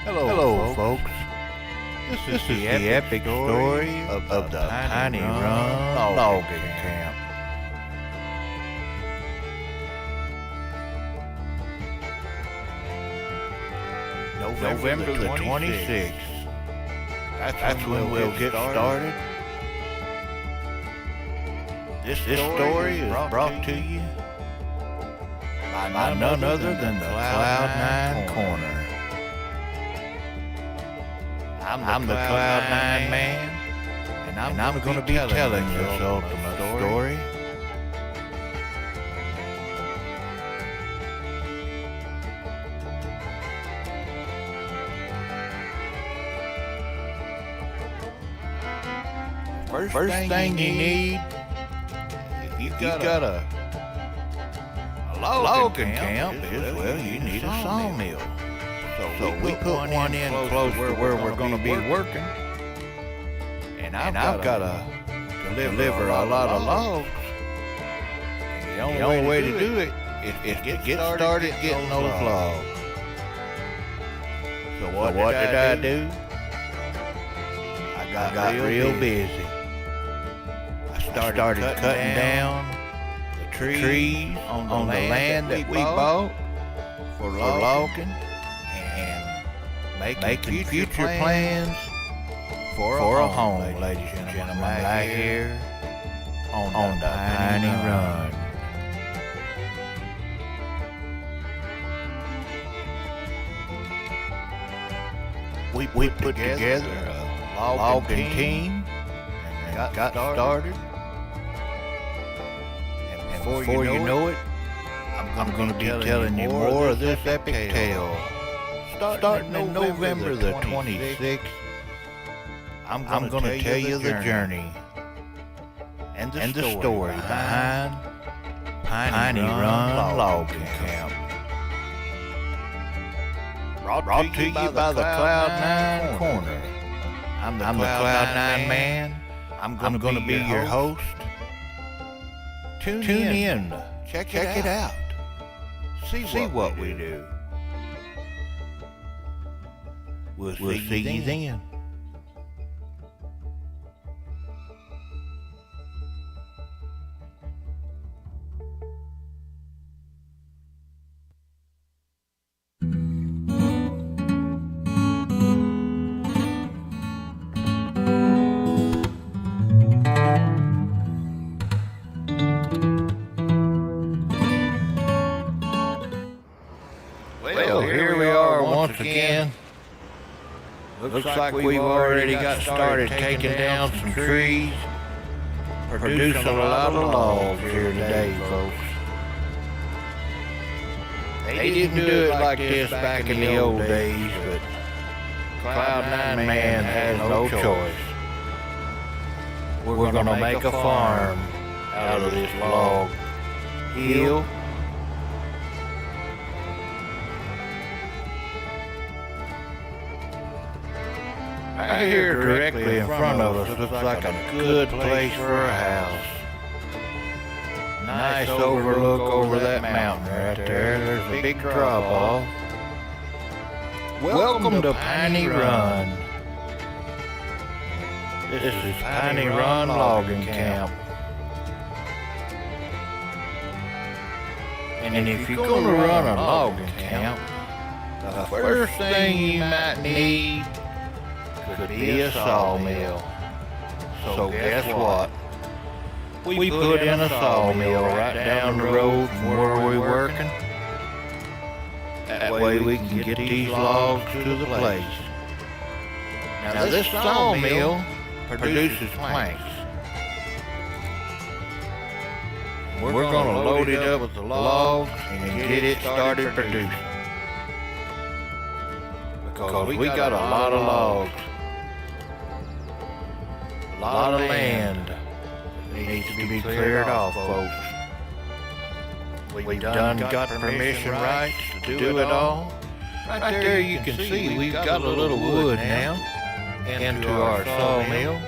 Hello, folks. This is the epic story of the Piney Run logging camp. November the 26th. That's when we'll get started. This story is brought to you by none other than the Cloud 9 Corner. I'm the Cloud 9 man, and I'm going to be telling this ultimate story. First thing you need, if you got a logging camp, you need a sawmill. So we put one in close to where we're going to be working, and I've got to deliver a lot of logs. And the only way to do it is to get started getting those logs. So what did I do? I got real busy. I started cutting down the trees on the land that we bought for logging, and making future plans for a home, ladies and gentlemen, right here on the Piney Run. We put together a logging team and got started. And before you know it, I'm going to be telling you more of this epic tale. Starting in November the 26th, I'm going to tell you the journey and the story behind Piney Run Logging Camp. Brought to you by the Cloud 9 Corner. I'm the Cloud 9 man. I'm going to be your host. Tune in. Check it out. See what we do. We'll see you then. Well, here we are once again. Looks like we've already got started taking down some trees, producing a lot of logs here today, folks. They didn't do it like this back in the old days, but Cloud 9 man has no choice. We're gonna make a farm out of this log hill. Right here directly in front of us looks like a good place for a house. Nice overlook over that mountain right there. There's a big drop off. Welcome to Piney Run. This is Piney Run Logging Camp. And if you're going to run a logging camp, the first thing you might need could be a sawmill. So guess what? We put in a sawmill right down the road from where we're working. That way we can get these logs to the place. Now this sawmill produces planks. We're going to load it up with the logs and get it started producing. Because we got a lot of logs. A lot of land that needs to be cleared off, folks. We've done got permission rights to do it all. Right there you can see we've got a little wood now into our sawmill.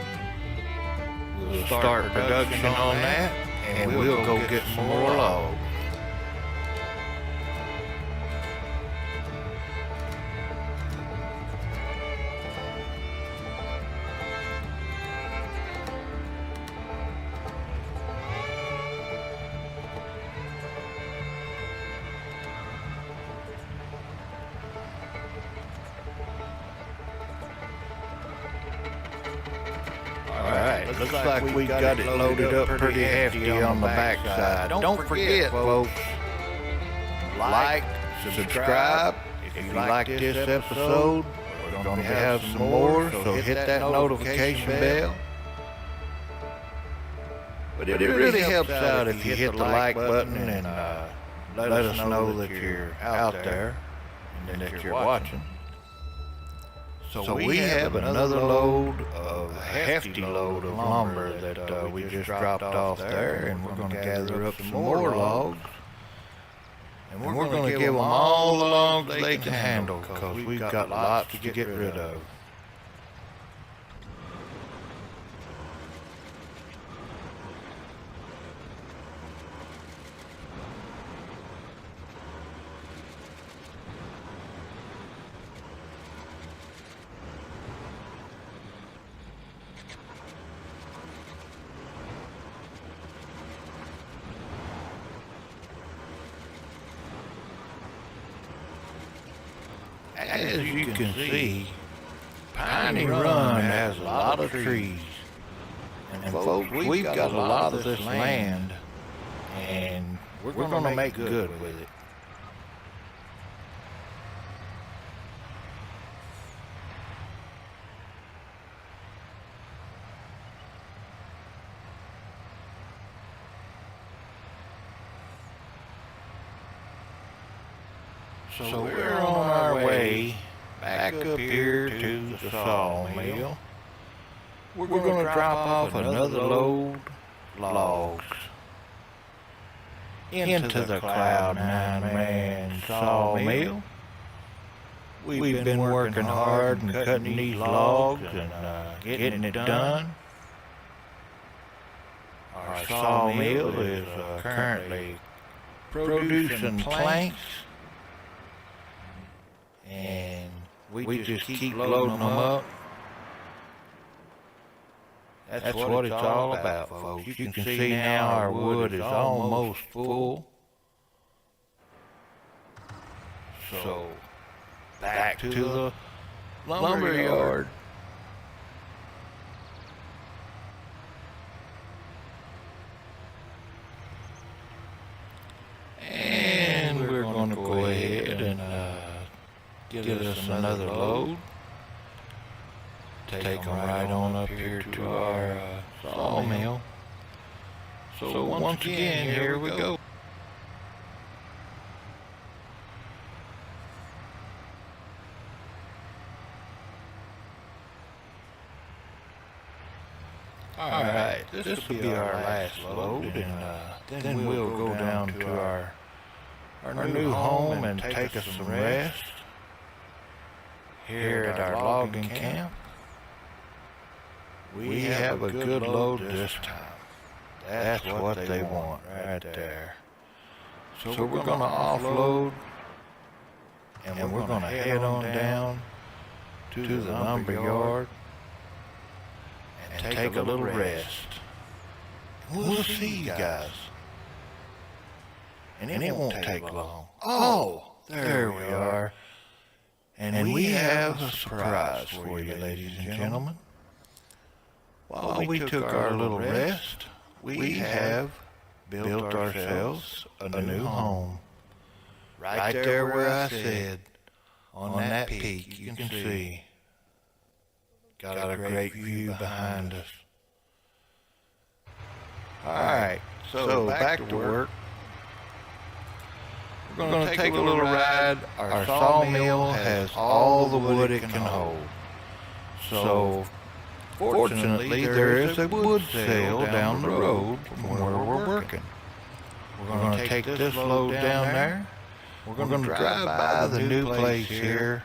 We'll start production on that, and we'll go get some more logs. Looks like we got it loaded up pretty hefty on the backside. Don't forget, folks, like, subscribe. If you like this episode, we're going to have some more, so hit that notification bell. But it really helps out if you hit the like button and let us know that you're out there and that you're watching. So we have another load of a hefty load of lumber that we just dropped off there, and we're going to gather up some more logs. And we're going to give them all the logs they can handle, because we've got lots to get rid of. As you can see, Piney Run has a lot of trees. And folks, we've got a lot of this land, and we're going to make good with it. So we're on our way back up here to the sawmill. We're going to drop off another load of logs into the Cloud 9-man sawmill. We've been working hard and cutting these logs and getting it done. Our sawmill is currently producing planks. And we just keep loading them up. That's what it's all about, folks. You can see now our wood is almost full. So, back to the lumber yard. And we're going to go ahead and get us another load. Take them right on up here to our sawmill. So once again, here we go. Alright, this will be our last load, and then we'll go down to our new home and take us some rest here at our logging camp. We have a good load this time. That's what they want right there. So we're going to offload, and we're going to head on down to the lumber yard and take a little rest. We'll see you guys. And it won't take long. Oh, there we are. And we have a surprise for you, ladies and gentlemen. While we took our little rest, we have built ourselves a new home. Right there where I said, on that peak, you can see. Got a great view behind us. Alright, so back to work. We're going to take a little ride. Our sawmill has all the wood it can hold. So, fortunately, there is a wood sale down the road from where we're working. We're going to take this load down there. We're going to drive by the new place here,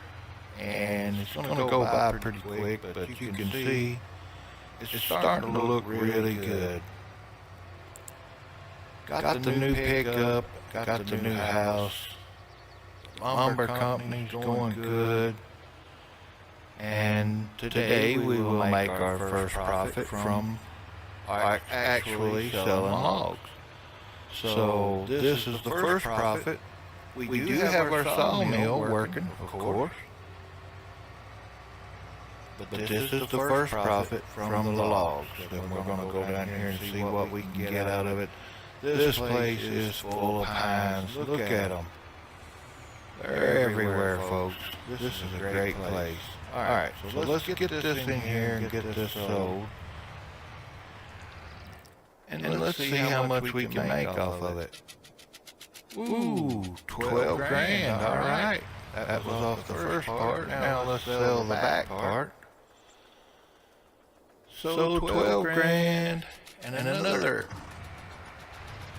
and it's going to go by pretty quick, but you can see it's starting to look really good. Got the new pickup, got the new house, lumber company's going good, and today we will make our first profit from actually selling logs. So this is the first profit. We do have our sawmill working, of course, But this is the first profit from the logs. Then we're going to go down here and see what we can get out of it. This place is full of pines. Look at them. They're everywhere, folks. This is a great place. Alright, so let's get this in here and get this sold. And let's see how much we can make off of it. Ooh, 12 grand, alright. That was off the first part. Now let's sell the back part. So 12 grand and another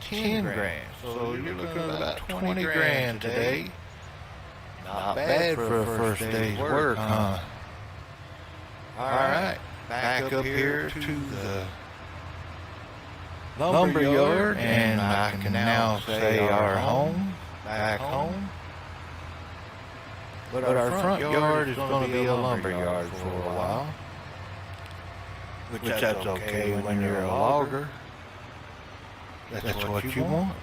10 grand. So you're looking at about 20 grand today. Not bad for a first day's work, huh? Alright, back up here to the lumber yard, and I can now say our home, back home. But our front yard is going to be a lumber yard for a while. Which that's okay when you're a logger. That's what you want.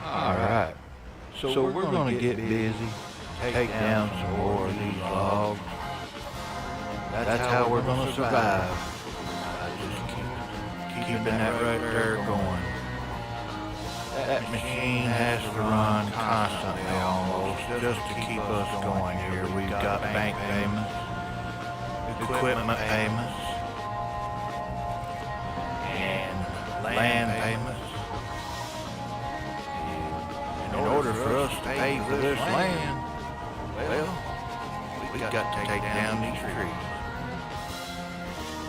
Alright, so we're going to get busy, take down some more of these logs. That's how we're going to survive. Just keeping that right there going. That machine has to run constantly almost just to keep us going here. We've got bank payments, equipment payments, and land payments. In order for us to pay for this land, well, we've got to take down these trees.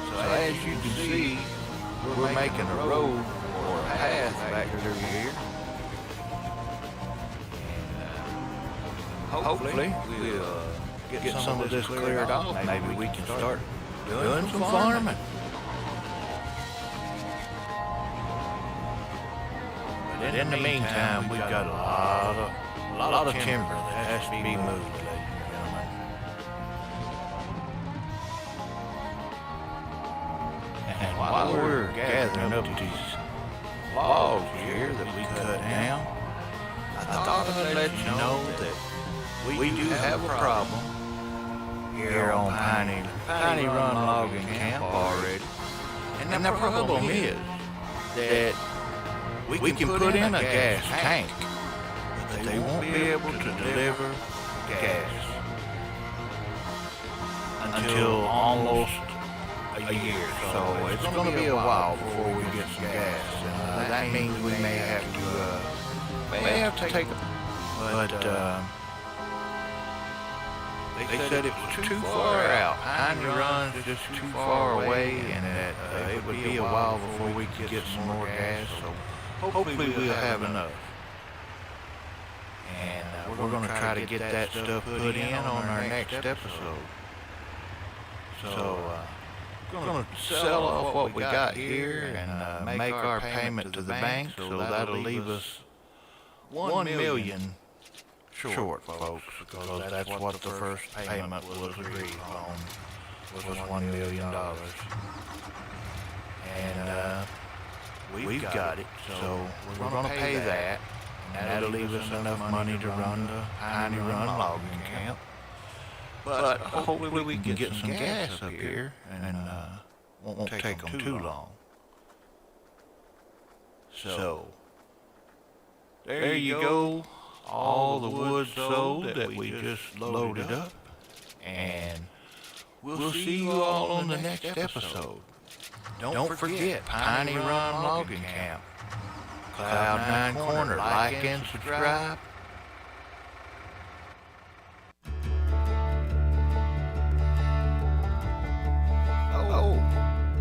So as you can see, we're making a road or a path back through here. And hopefully we'll get some of this cleared off. Maybe we can start doing some farming. But in the meantime, we've got a lot of timber that has to be moved, ladies and gentlemen. And while we're gathering up these logs here that we cut down, I thought I'd let you know that we do have a problem here on Piney Run Logging Camp already. And the problem is that we can put in a gas tank, but they won't be able to deliver gas until almost a year. So it's going to be a while before we get some gas. And that means we may have to take a... But they said it was too far out. Piney Run is just too far away, and that it would be a while before we could get some more gas. So hopefully we'll have enough. And we're going to try to get that stuff put in on our next episode. So we're going to sell off what we got here and make our payment to the bank. So that'll leave us $1 million short, folks, because that's what the first payment was agreed upon, was $1 million. And we've got it, so we're going to pay that, and that'll leave us enough money to run the Piney Run Logging Camp. But hopefully we can get some gas up here, and won't take them too long. So, there you go. All the wood sold that we just loaded up, and we'll see you all on the next episode. Don't forget Piney Run Logging Camp, Cloud 9 Corner. Like and subscribe. Oh,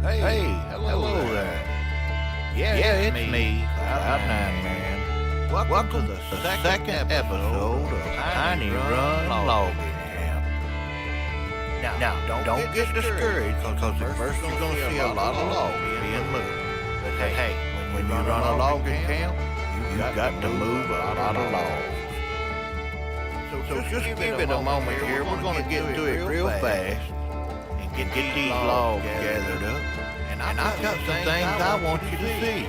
hey, hello there. Yeah, it's me, Cloud 9 Man. Welcome to the second episode of Piney Run Logging Camp. Now, don't get discouraged, because at first you're going to see a lot of logs being moved. But hey, when you run a logging camp, you've got to move a lot of logs. So just give it a moment here. We're going to get to it real fast and get these logs gathered up. And I've got some things I want you to see.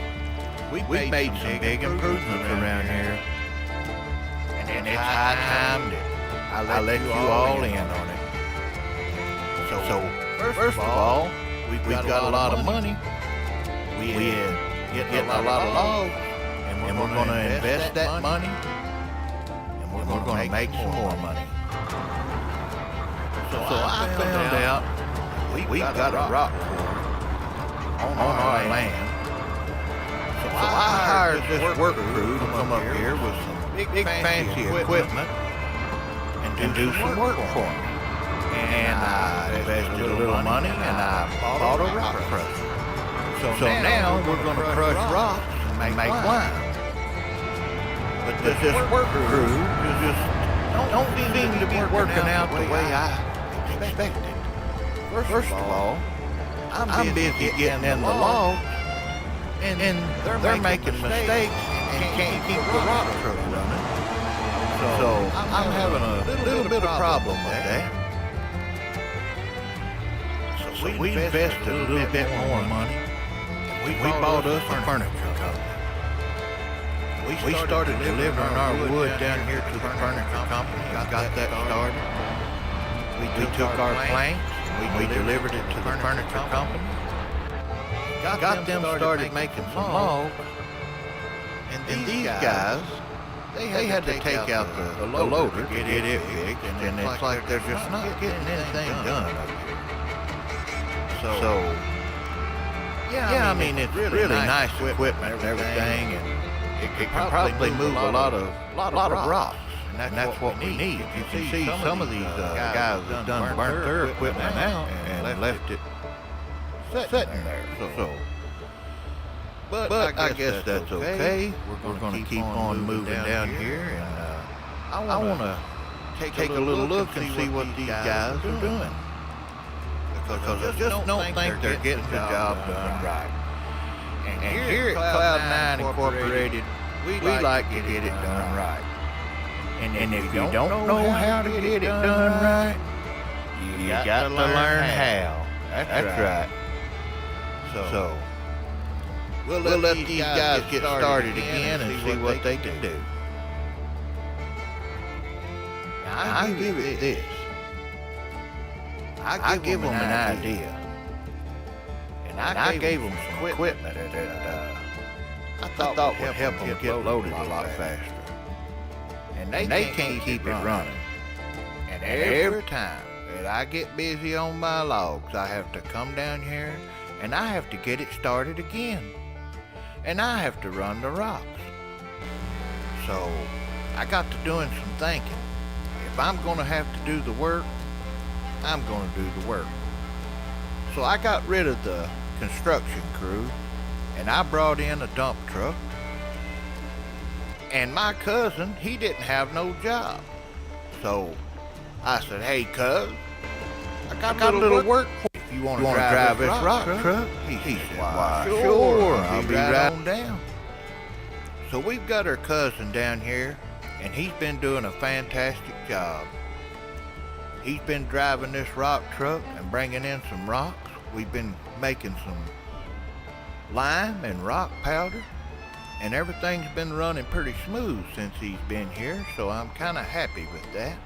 we've made some big improvements around here. And it's high time that I let you all in on it. So first of all, we've got a lot of money. We getting a lot of logs, and we're going to invest that money, and we're going to make some more money. So I found out we've got a rock quarry on our land. So I hired this work crew to come up here with some big fancy equipment and do some work for me. And I invested a little money and I bought a rock crusher. So now we're going to crush rocks and make wine. But this work crew just don't seem to be working out the way I expected. First of all, I'm busy getting in the logs, and they're making mistakes and can't keep the rock truck running. So I'm having a little bit of problem with that. So we invested a little bit more money. We bought us a furniture company. We started delivering our wood down here to the furniture company. Got that started. We took our planks. We delivered it to the furniture company. Got them started making some logs. And these guys, they had to take out the loader to get it fixed. And it's like they're just not getting anything done up here. So yeah, I mean, it's really nice equipment and everything, and it can probably move a lot of rocks, and that's what we need. You can see some of these guys have burnt their equipment out and left it sitting there. So, but I guess that's okay. We're going to keep on moving down here, and I want to take a little look and see what these guys are doing. Because I just don't think they're getting the job done right. And here at Cloud9 Incorporated, we like to get it done right. And if you don't know how to get it done right, you got to learn how. That's right. So we'll let these guys get started again and see what they can do. Now, I'll give it this. I give them an idea, and I gave them some equipment that I thought would help them get loaded a lot faster. And they can't keep it running. And every time that I get busy on my logs, I have to come down here and I have to get it started again. And I have to run the rocks. So I got to doing some thinking. If I'm going to have to do the work, I'm going to do the work. So I got rid of the construction crew and I brought in a dump truck. And my cousin, he didn't have no job. So I said, hey cuz, I got a little work for you. If you want to drive this rock truck? He said, why, sure, I'll be right on down. So we've got our cousin down here and he's been doing a fantastic job. He's been driving this rock truck and bringing in some rocks. We've been making some lime and rock powder, and everything's been running pretty smooth since he's been here, so I'm kind of happy with that.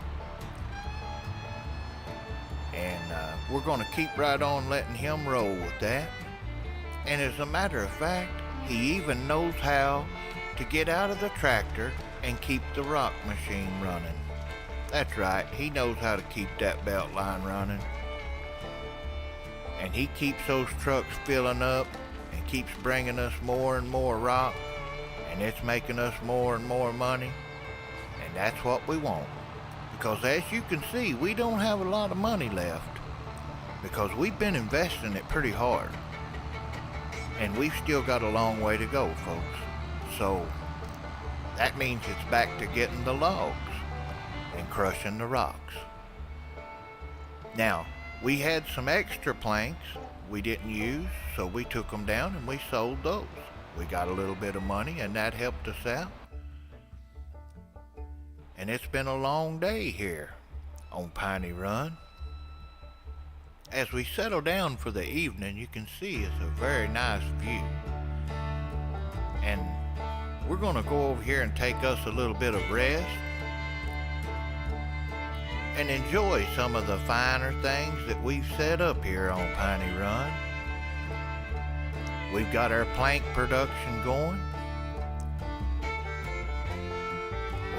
And we're going to keep right on letting him roll with that. And as a matter of fact, he even knows how to get out of the tractor and keep the rock machine running. That's right, he knows how to keep that belt line running. And he keeps those trucks filling up and keeps bringing us more and more rock. And it's making us more and more money. And that's what we want. Because as you can see, we don't have a lot of money left. Because we've been investing it pretty hard. And we've still got a long way to go, folks. So that means it's back to getting the logs and crushing the rocks. Now, we had some extra planks we didn't use, so we took them down and we sold those. We got a little bit of money and that helped us out. And it's been a long day here on Piney Run. As we settle down for the evening, you can see it's a very nice view. and we're gonna go over here and take us a little bit of rest and enjoy some of the finer things that we've set up here on Piney Run. We've got our plank production going.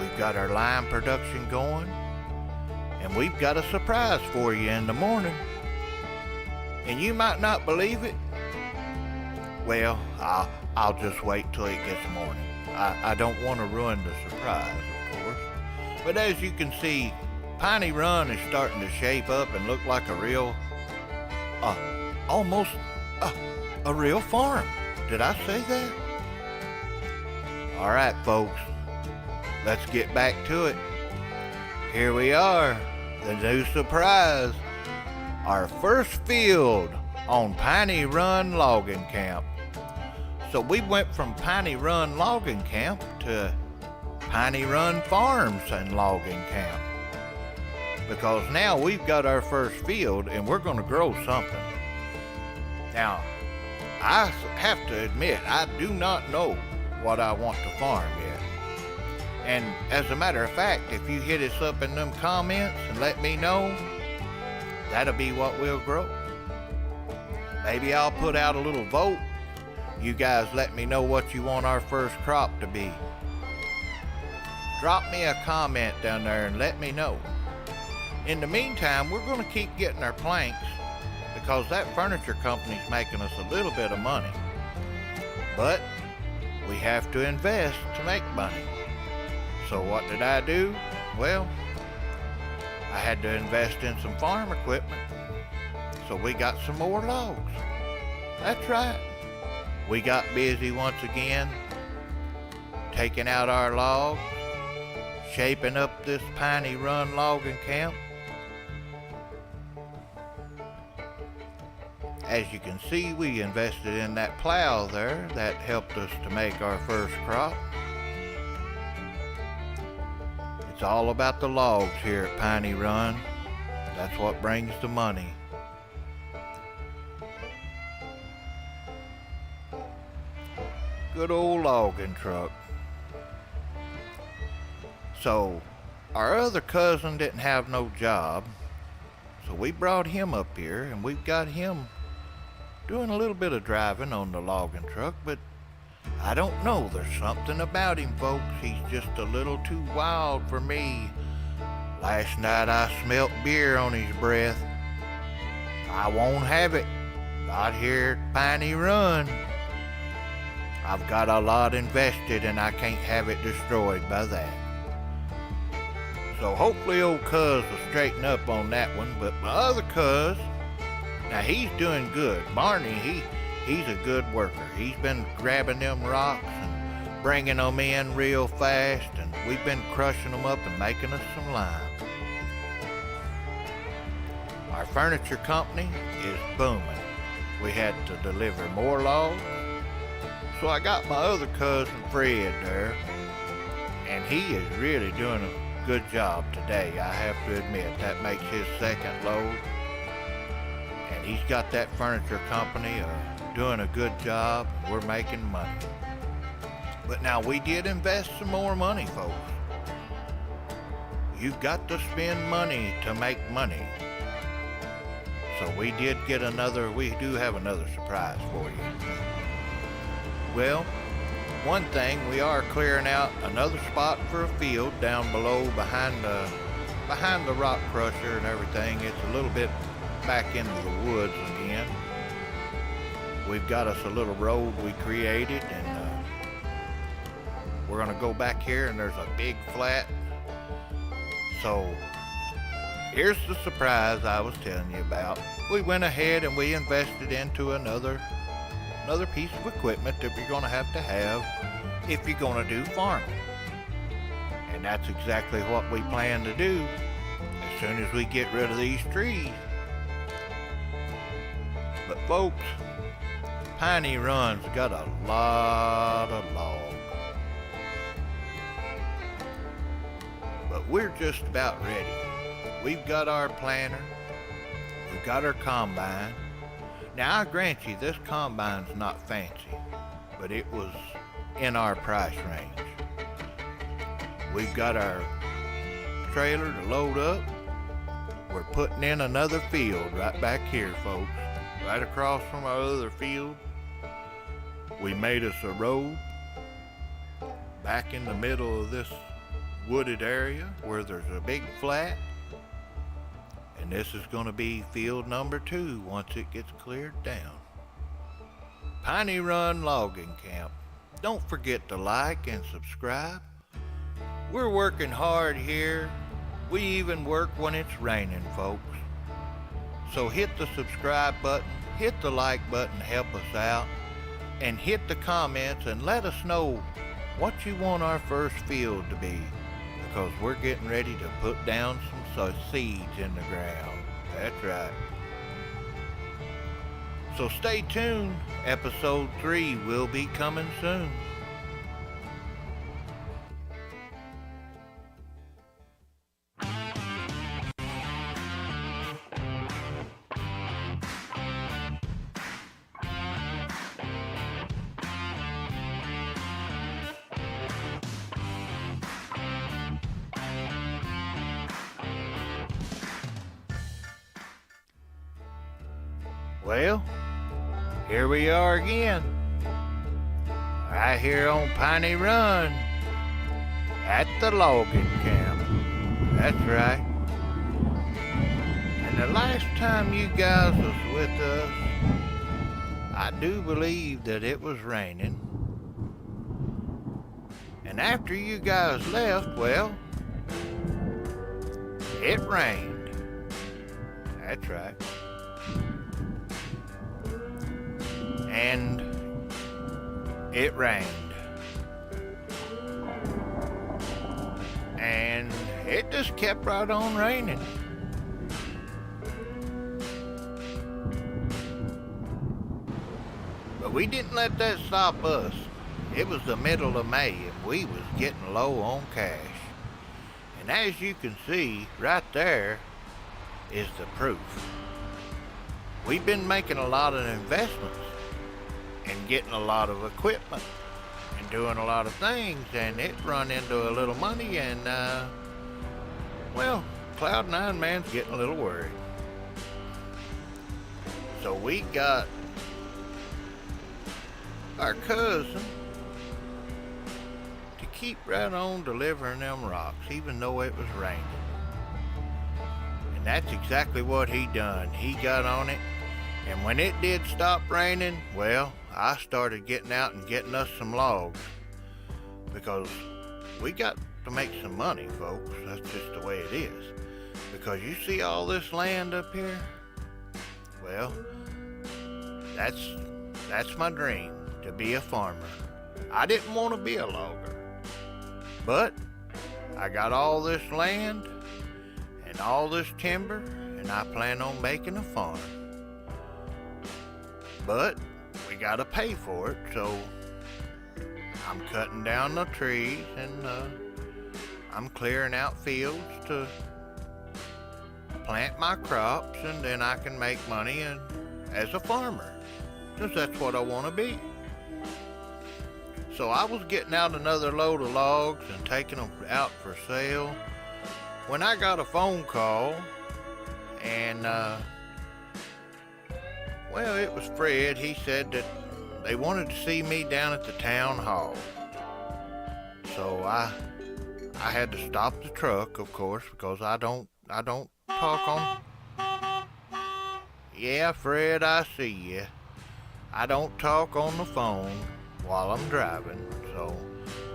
We've got our lime production going. And we've got a surprise for you in the morning. And you might not believe it. Well, I'll just wait till it gets morning. I don't want to ruin the surprise, of course. But as you can see, Piney Run is starting to shape up and look like a real, almost a real farm. Did I say that? All right, folks, let's get back to it. Here we are, the new surprise, our first field on Piney Run Logging Camp. So we went from Piney Run Logging Camp to Piney Run Farms and Logging Camp, because now we've got our first field and we're going to grow something. Now, I have to admit, I do not know what I want to farm yet. And as a matter of fact, if you hit us up in them comments and let me know, that'll be what we'll grow. Maybe I'll put out a little vote. You guys let me know what you want our first crop to be. Drop me a comment down there and let me know. In the meantime, we're going to keep getting our planks, because that furniture company's making us a little bit of money. But we have to invest to make money. So what did I do? Well, I had to invest in some farm equipment. So we got some more logs. That's right. We got busy once again, taking out our logs, shaping up this Piney Run Logging Camp. As you can see, we invested in that plow there. That helped us to make our first crop. It's all about the logs here at Piney Run. That's what brings the money. Good old logging truck. So, our other cousin didn't have no job, so we brought him up here, and we've got him doing a little bit of driving on the logging truck. But I don't know, there's something about him, folks. He's just a little too wild for me. Last night I smelt beer on his breath. I won't have it. Not here at Piney Run. I've got a lot invested and I can't have it destroyed by that. So hopefully old cuz will straighten up on that one. But my other cuz, now he's doing good. Barney, he's a good worker. He's been grabbing them rocks and bringing them in real fast, and we've been crushing them up and making us some lime. Our furniture company is booming. We had to deliver more logs. So I got my other cousin Fred there, and he is really doing a good job today, I have to admit. That makes his second load. And he's got that furniture company doing a good job. We're making money. But now we did invest some more money, folks. You've got to spend money to make money. So we do have another surprise for you. Well, one thing, we are clearing out another spot for a field down below behind the rock crusher and everything. It's a little bit back into the woods again. We've got us a little road we created, and we're gonna go back here, and there's a big flat. So here's the surprise I was telling you about. We went ahead and we invested into another piece of equipment that you're gonna have if you're gonna do farming. And that's exactly what we plan to do as soon as we get rid of these trees. But folks, Piney Run's got a lot of logs. But we're just about ready. We've got our planter, we've got our combine. Now I grant you, this combine's not fancy, but it was in our price range. We've got our trailer to load up. We're putting in another field right back here, folks. Right across from our other field. We made us a road back in the middle of this wooded area where there's a big flat. And this is going to be field number 2 once it gets cleared down. Piney Run Logging Camp. Don't forget to like and subscribe. We're working hard here. We even work when it's raining, folks. So hit the subscribe button, hit the like button, help us out, and hit the comments and let us know what you want our first field to be, because we're getting ready to put down some seeds in the ground. That's right. So stay tuned. Episode 3 will be coming soon. Well, here we are again, right here on Piney Run, at the logging camp. That's right. And the last time you guys was with us, I do believe that it was raining. And after you guys left, well, it rained. That's right. And it rained. And it just kept right on raining. But we didn't let that stop us. It was the middle of May and we was getting low on cash. And as you can see, right there is the proof. We've been making a lot of investments and getting a lot of equipment and doing a lot of things, and it run into a little money, and well, Cloud9 man's getting a little worried. So we got our cousin to keep right on delivering them rocks even though it was raining. And that's exactly what he done. He got on it, and when it did stop raining, well, I started getting out and getting us some logs, because we got to make some money, folks. That's just the way it is. Because you see all this land up here? Well, that's my dream, to be a farmer. I didn't want to be a logger, but I got all this land and all this timber, and I plan on making a farm. But we gotta pay for it, so I'm cutting down the trees and I'm clearing out fields to plant my crops, and then I can make money as a farmer, because that's what I want to be. So I was getting out another load of logs and taking them out for sale when I got a phone call, and well, it was Fred. He said that they wanted to see me down at the town hall. So I had to stop the truck, of course, because I don't talk on. Yeah, Fred, I see you. I don't talk on the phone while I'm driving. So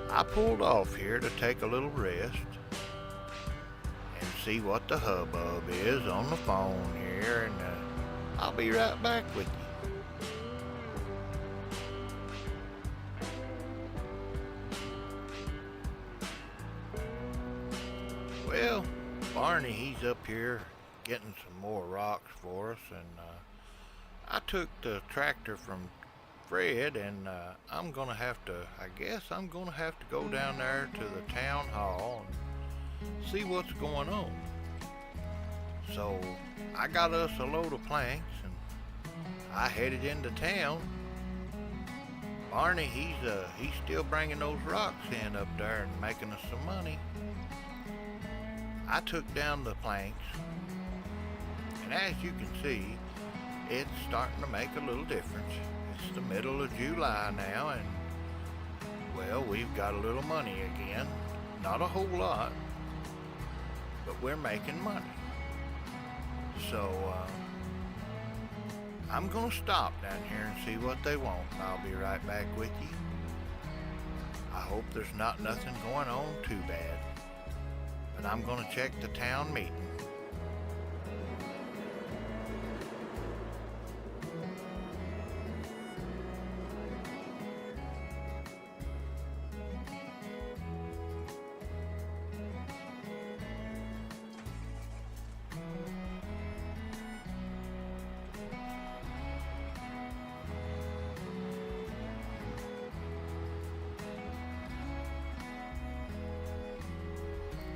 I pulled off here to take a little rest and see what the hubbub is on the phone here, and I'll be right back with you. Well, Barney, he's up here getting some more rocks for us, and I took the tractor from Fred, and I'm gonna have to go down there to the town hall and see what's going on. So I got us a load of planks, and I headed into town Barney, he's still bringing those rocks in up there and making us some money. I took down the planks, and as you can see, it's starting to make a little difference. It's the middle of July now, and well, we've got a little money again. Not a whole lot, but we're making money. So I'm gonna stop down here and see what they want, and I'll be right back with you. I hope there's not nothing going on too bad, but I'm gonna check the town meeting.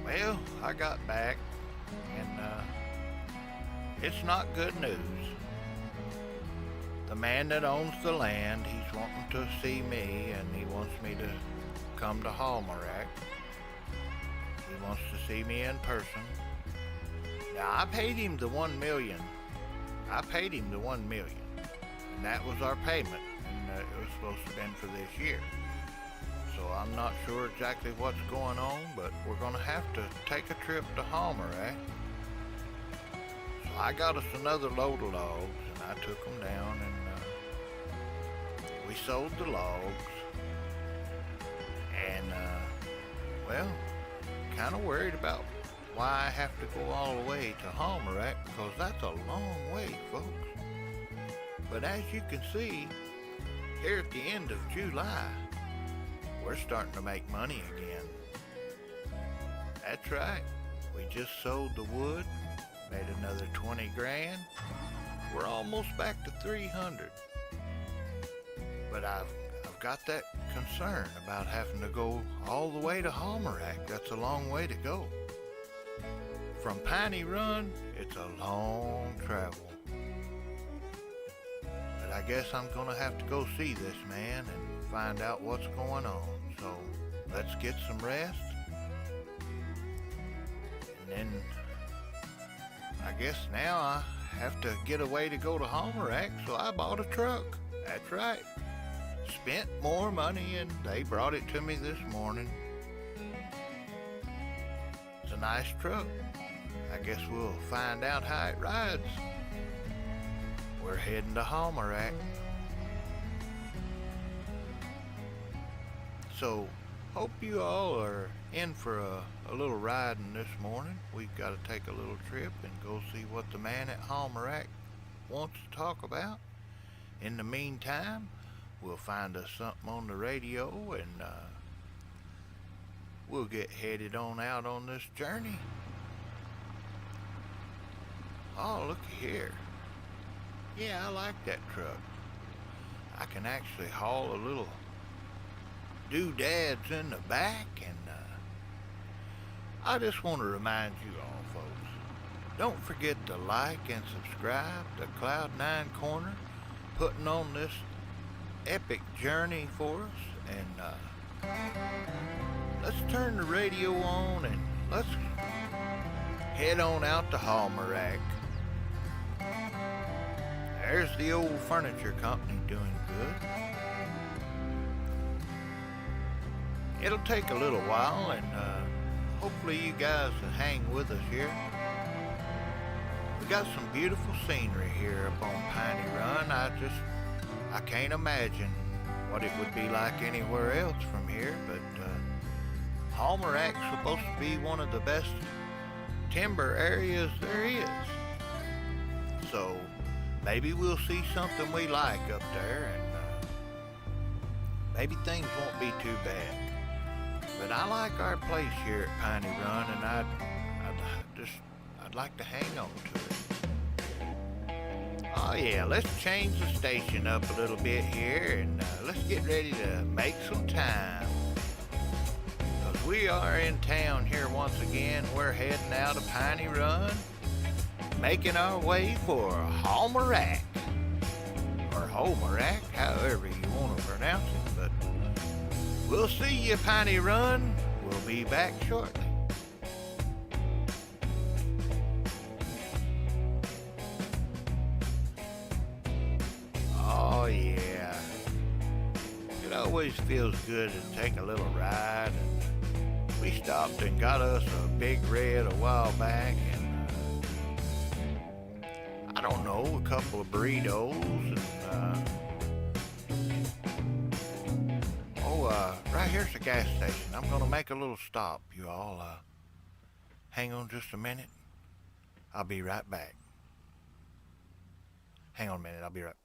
Well, I got back, and it's not good news. The man that owns the land, he's wanting to see me, and he wants me to come to Hallmark. He wants to see me in person. Now, I paid him the $1 million. I paid him the $1 million, and that was our payment, and it was supposed to have been for this year. So I'm not sure exactly what's going on, but we're going to have to take a trip to Hallmark. So I got us another load of logs, and I took them down, and we sold the logs. And, well, kind of worried about why I have to go all the way to Hallmark, because that's a long way, folks. But as you can see, here at the end of July, we're starting to make money again. That's right. We just sold the wood, made another 20 grand. We're almost back to 300. But I've got that concern about having to go all the way to Hallmark. That's a long way to go. From Piney Run, it's a long travel. But I guess I'm gonna have to go see this man and find out what's going on. So let's get some rest, and then I guess now I have to get a way to go to Hallmark, so I bought a truck. That's right. Spent more money, and they brought it to me this morning. It's a nice truck. I guess we'll find out how it rides. We're heading to Hallmark. So, hope you all are in for a little riding this morning. We've got to take a little trip and go see what the man at Hallmark wants to talk about. In the meantime, we'll find us something on the radio, and we'll get headed on out on this journey. Oh, looky here. Yeah, I like that truck. I can actually haul a little doodads in the back, and I just want to remind you all, folks, don't forget to like and subscribe to Cloud9 Corner, putting on this epic journey for us, and let's turn the radio on and let's head on out to Hallmark. There's the old furniture company doing good. It'll take a little while, and hopefully you guys will hang with us here. We got some beautiful scenery here up on Piney Run. I can't imagine what it would be like anywhere else from here, but Hallmark's supposed to be one of the best timber areas there is. So maybe we'll see something we like up there, and maybe things won't be too bad. But I like our place here at Piney Run, and I'd like to hang on to it. Oh yeah, let's change the station up a little bit here, and let's get ready to make some time. Because we are in town here once again. We're heading out of Piney Run, making our way for Hallmark, or Homerack, however you want to pronounce it, but we'll see you, Piney Run. We'll be back shortly. Oh yeah, it always feels good to take a little ride, and we stopped and got us a Big Red a while back, and I don't know, a couple of burritos, and right here's the gas station. I'm gonna make a little stop, you all. Hang on just a minute. I'll be right back. Hang on a minute, I'll be right back.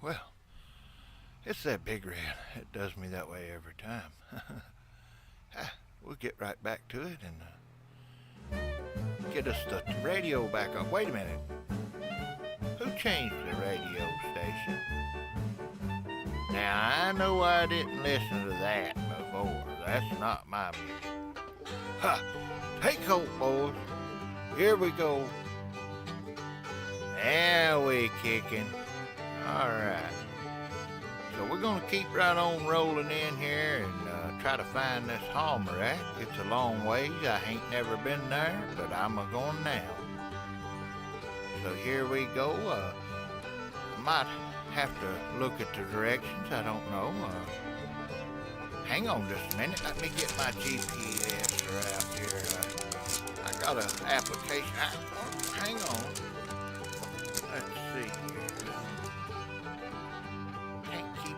Well, it's that Big Red. It does me that way every time. We'll get right back to it and get us the radio back on. Wait a minute. Who changed the radio station? Now, I know I didn't listen to that before. That's not my music. Ha! Take hope, boys. Here we go. Now we kicking. Alright, so we're going to keep right on rolling in here and try to find this Homerack. It's a long ways. I ain't never been there, but I'm a-going now. So here we go. I might have to look at the directions. I don't know. Hang on just a minute. Let me get my GPS out here. I got an application. Hang on. Let's see here.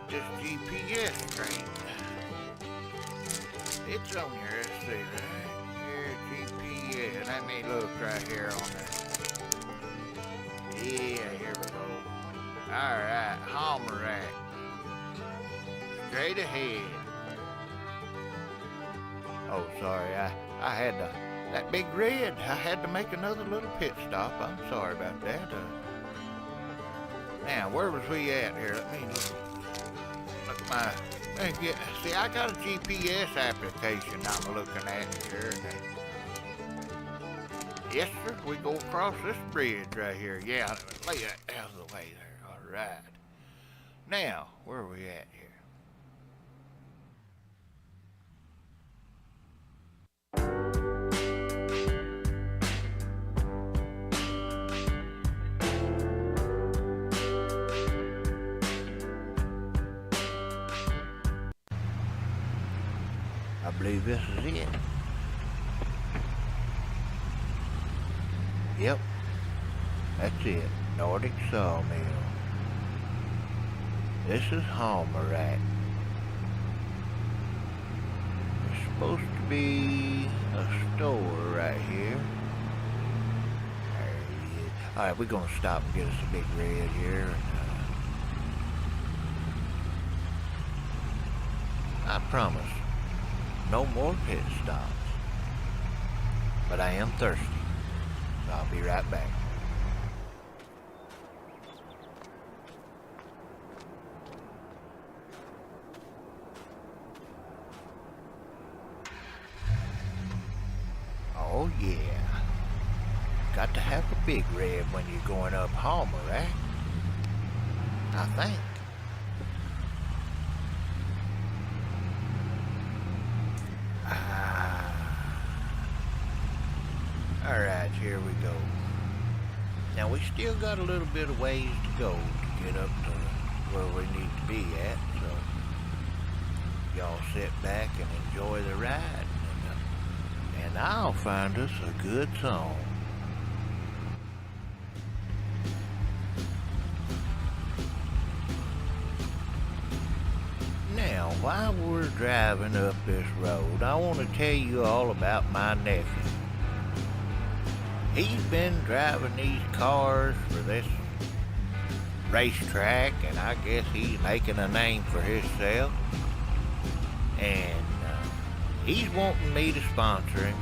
This GPS straight. It's on here, let's see, right here, GPS. Let me look right here on that. Yeah, here we go. Alright, Homerack. Straight ahead. Oh, sorry, I had to, that Big Red, I had to make another little pit stop. I'm sorry about that. Now, where was we at here? Let me look. See, I got a GPS application I'm looking at here. Yes, sir, we go across this bridge right here. Yeah, lay that out of the way there. All right. Now, where are we at here? I believe this is it. Yep, that's it. Nordic Sawmill. This is Homerack. There's supposed to be a store right here. There he is. Alright, we're gonna stop and get us a Big Red here. I promise. No more pit stops. But I am thirsty. So I'll be right back. Oh yeah. Got to have a Big Red when you're going up Homerack. I think. Alright, here we go. Now we still got a little bit of ways to go to get up to where we need to be at, so y'all sit back and enjoy the ride, and I'll find us a good song. Now, while we're driving up this road, I want to tell you all about my nephew. He's been driving these cars for this racetrack, and I guess he's making a name for himself. And he's wanting me to sponsor him.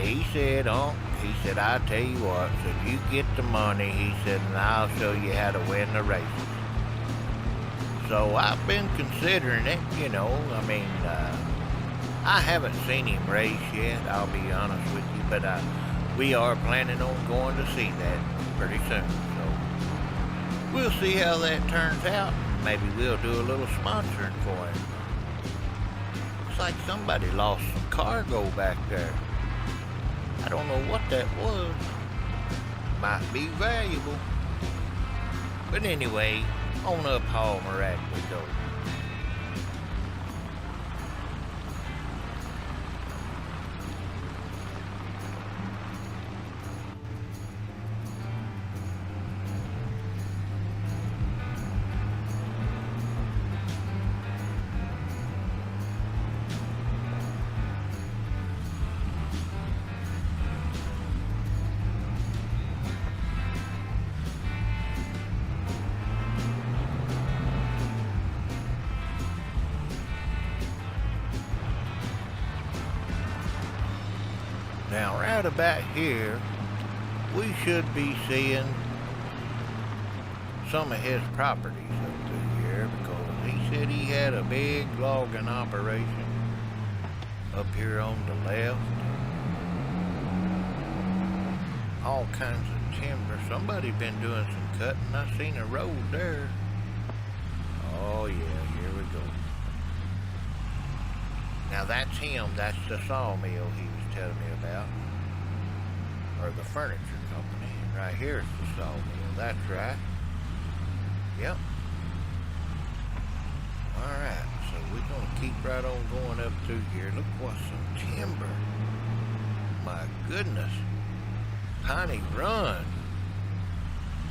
he said, I tell you what, so you get the money, he said, and I'll show you how to win the races. So I've been considering it, you know. I mean, I haven't seen him race yet, I'll be honest with you, but we are planning on going to see that pretty soon. So we'll see how that turns out. Maybe we'll do a little sponsoring for him. Looks like somebody lost some cargo back there. I don't know what that was. Might be valuable. But anyway, on up Hallmark we go. Now, right about here, we should be seeing some of his properties up through here, because he said he had a big logging operation up here on the left. All kinds of timber. Somebody been doing some cutting. I seen a road there. Oh yeah, here we go. Now that's him. That's the sawmill he was telling me about, or the furniture company. Right here's the sawmill. That's right. Yep. All right. So we're gonna keep right on going up through here. Look what some timber. My goodness. Piney Run.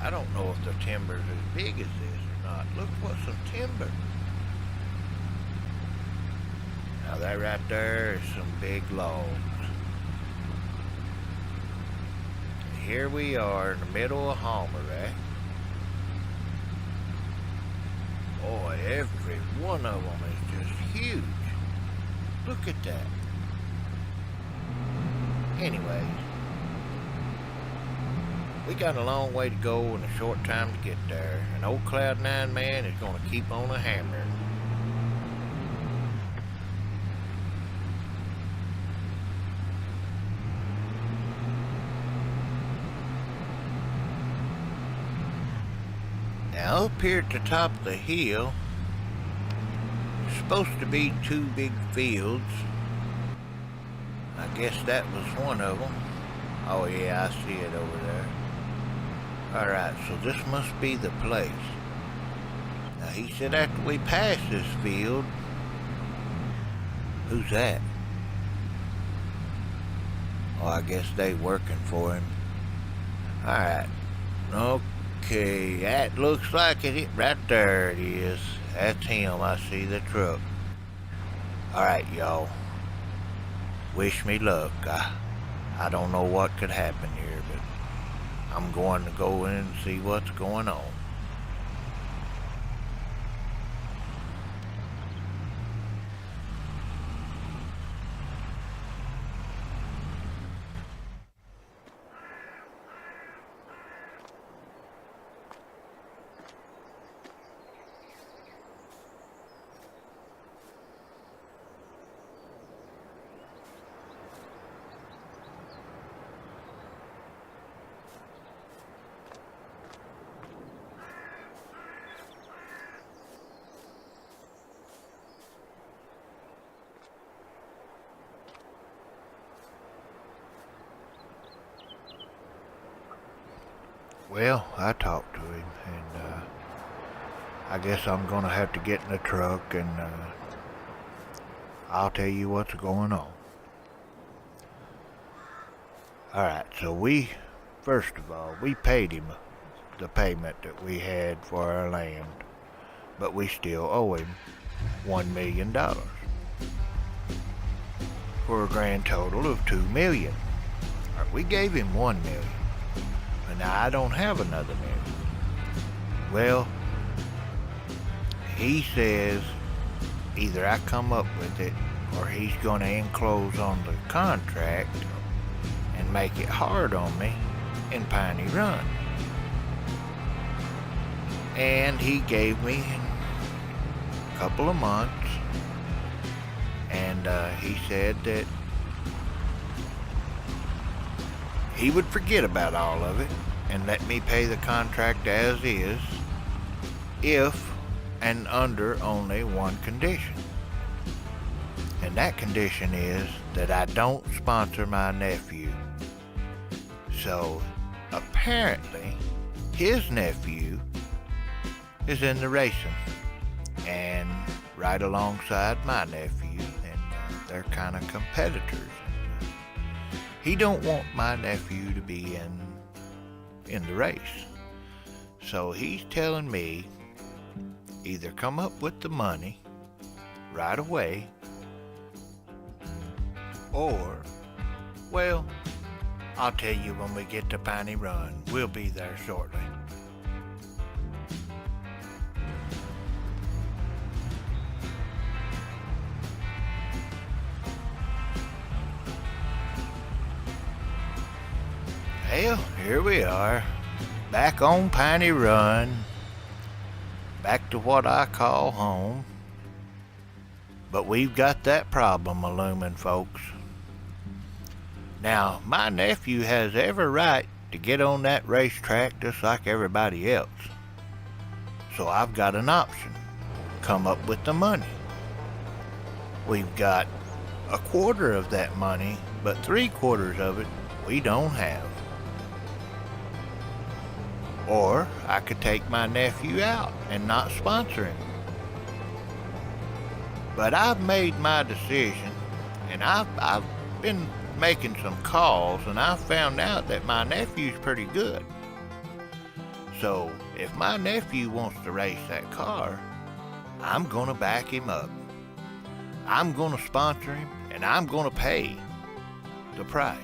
I don't know if the timber's as big as this or not. Look what some timber. Now that right there is some big logs. And here we are in the middle of Hallmark. Boy, every one of them is just huge. Look at that. Anyways, we got a long way to go and a short time to get there. And old Cloud9 man is going to keep on a hammering. Now up here at the top of the hill, there's supposed to be two big fields. I guess that was one of them. Oh yeah, I see it over there. Alright, so this must be the place. Now he said after we pass this field... Who's that? Oh, I guess they working for him. Alright. Okay, that looks like it. Right there it is. That's him. I see the truck. Alright, y'all. Wish me luck. I don't know what could happen here, but I'm going to go in and see what's going on. Well, I talked to him, and I guess I'm gonna have to get in the truck, and I'll tell you what's going on. Alright, so first of all, we paid him the payment that we had for our land, but we still owe him $1 million for a grand total of $2 million. We gave him $1 million. Now, I don't have another million. Well, he says either I come up with it or he's going to enclose on the contract and make it hard on me in Piney Run. And he gave me a couple of months, and he said that he would forget about all of it and let me pay the contract as is, if and under only one condition. And that condition is that I don't sponsor my nephew. So apparently his nephew is in the racing, and right alongside my nephew, and they're kind of competitors. He don't want my nephew to be in the race. So he's telling me either come up with the money right away, or, well, I'll tell you when we get to Piney Run. We'll be there shortly. Well, here we are, back on Piney Run, back to what I call home. But we've got that problem a looming, folks. Now, my nephew has every right to get on that racetrack just like everybody else. So I've got an option. Come up with the money. We've got a quarter of that money, but 3/4 of it we don't have. Or I could take my nephew out and not sponsor him. But I've made my decision, and I've been making some calls, and I found out that my nephew's pretty good. So if my nephew wants to race that car, I'm gonna back him up. I'm gonna sponsor him, and I'm gonna pay the price.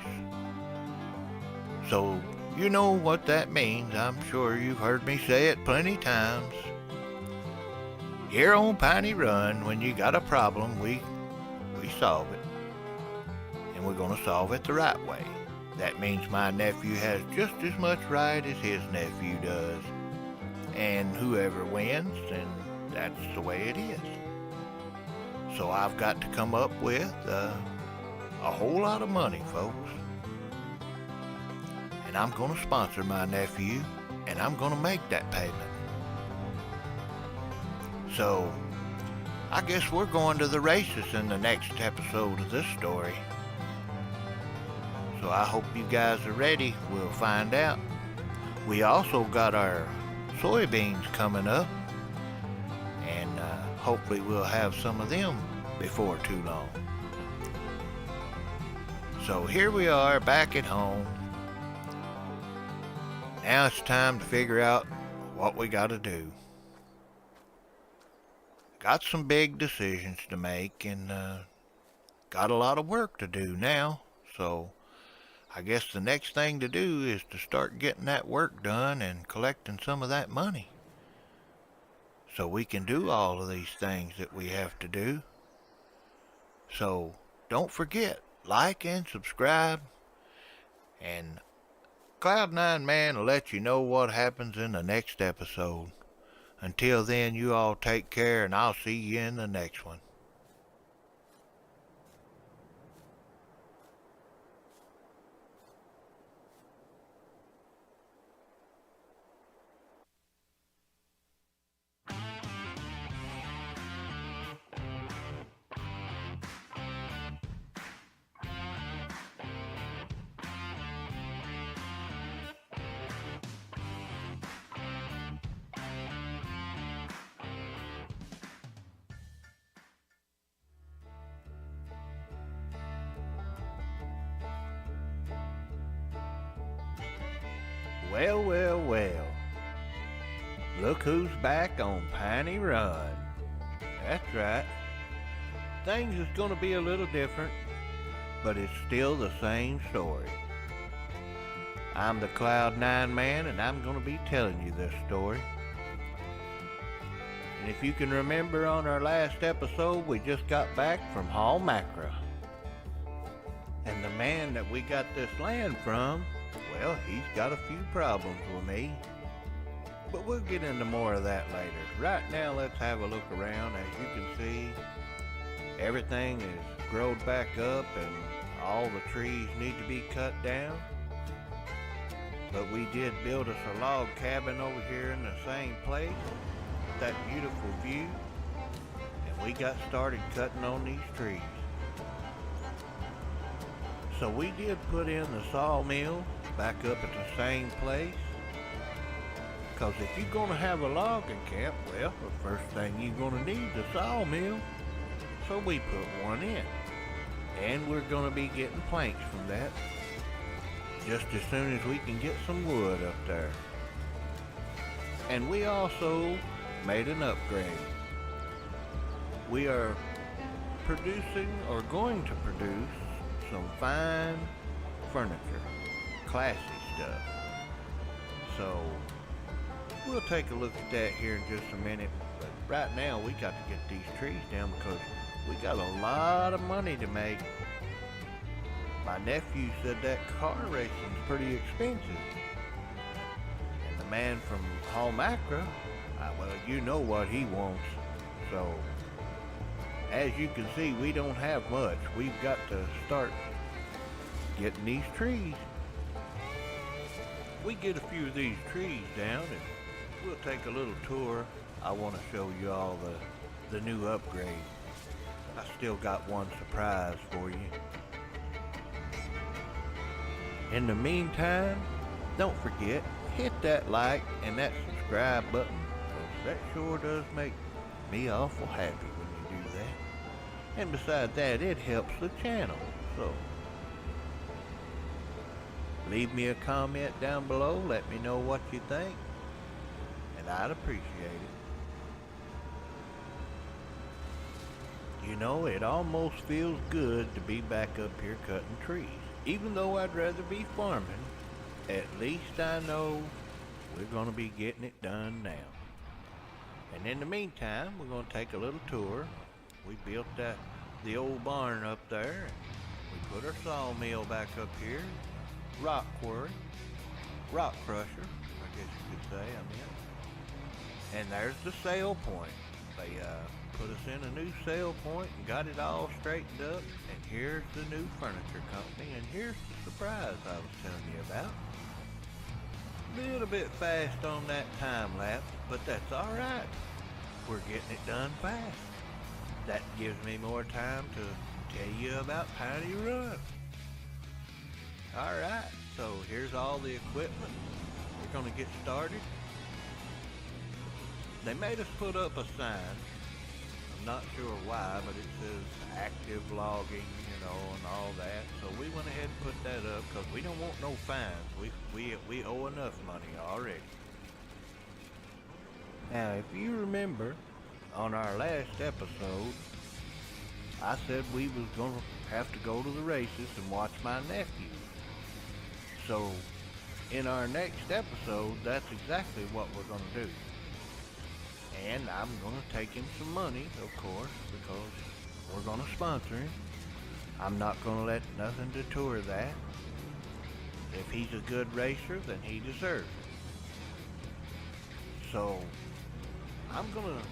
So you know what that means. I'm sure you've heard me say it plenty times. Here on Piney Run, when you got a problem, we solve it. And we're going to solve it the right way. That means my nephew has just as much right as his nephew does. And whoever wins, then that's the way it is. So I've got to come up with a whole lot of money, folks. And I'm going to sponsor my nephew, and I'm going to make that payment. So, I guess we're going to the races in the next episode of this story. So I hope you guys are ready. We'll find out. We also got our soybeans coming up, and hopefully we'll have some of them before too long. So here we are back at home. Now it's time to figure out what we got to do. Got some big decisions to make, and got a lot of work to do now. So I guess the next thing to do is to start getting that work done and collecting some of that money, so we can do all of these things that we have to do. So don't forget, like and subscribe, and Cloud9 Man will let you know what happens in the next episode. Until then, you all take care, and I'll see you in the next one. Well, well, well. Look who's back on Piney Run. That's right. Things is gonna be a little different, but it's still the same story. I'm the Cloud9 Man, and I'm gonna be telling you this story. And if you can remember, on our last episode, we just got back from Hall Macra. And the man that we got this land from, well, he's got a few problems with me. But we'll get into more of that later. Right now, let's have a look around. As you can see, everything is growed back up and all the trees need to be cut down. But we did build us a log cabin over here in the same place with that beautiful view. And we got started cutting on these trees. So we did put in the sawmill back up at the same place. Because if you're going to have a logging camp, well, the first thing you're going to need is a sawmill. So we put one in. And we're going to be getting planks from that just as soon as we can get some wood up there. And we also made an upgrade. We are producing or going to produce some fine furniture, classy stuff. So we'll take a look at that here in just a minute. But right now we got to get these trees down because we got a lot of money to make. My nephew said that car racing's pretty expensive. And the man from Home Acra, well, you know what he wants. So as you can see, we don't have much. We've got to start getting these trees. We get a few of these trees down and we'll take a little tour. I want to show you all the new upgrade. I still got one surprise for you. In the meantime, don't forget, hit that like and that subscribe button, because that sure does make me awful happy when you do that. And besides that, it helps the channel. So leave me a comment down below, let me know what you think, and I'd appreciate it. You know, it almost feels good to be back up here cutting trees. Even though I'd rather be farming, at least I know we're going to be getting it done now. And in the meantime, we're going to take a little tour. We built the old barn up there. We put our sawmill back up here. Rock quarry. Rock crusher, I guess you could say, And there's the sale point. They put us in a new sale point and got it all straightened up. And here's the new furniture company. And here's the surprise I was telling you about. A little bit fast on that time lapse, but that's alright. We're getting it done fast. That gives me more time to tell you about Piney Run. Alright, so here's all the equipment. We're going to get started. They made us put up a sign. I'm not sure why, but it says active logging, and all that. So we went ahead and put that up because we don't want no fines. We owe enough money already. Now, if you remember, on our last episode, I said we was going to have to go to the races and watch my nephew. So, in our next episode, that's exactly what we're going to do. And I'm going to take him some money, of course, because we're going to sponsor him. I'm not going to let nothing deter that. If he's a good racer, then he deserves it. So, I'm going to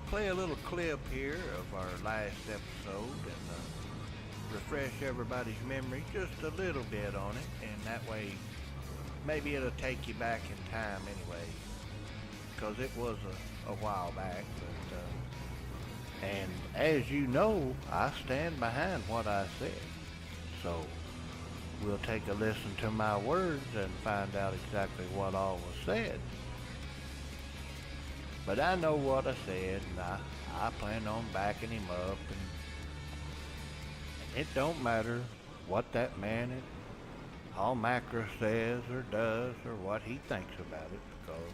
play a little clip here of our last episode and refresh everybody's memory just a little bit on it, and that way maybe it'll take you back in time anyway, because it was a while back. But and as you know, I stand behind what I said, so we'll take a listen to my words and find out exactly what all was said. But I know what I said, and I plan on backing him up, and it don't matter what that man at Home Acra says or does or what he thinks about it, because,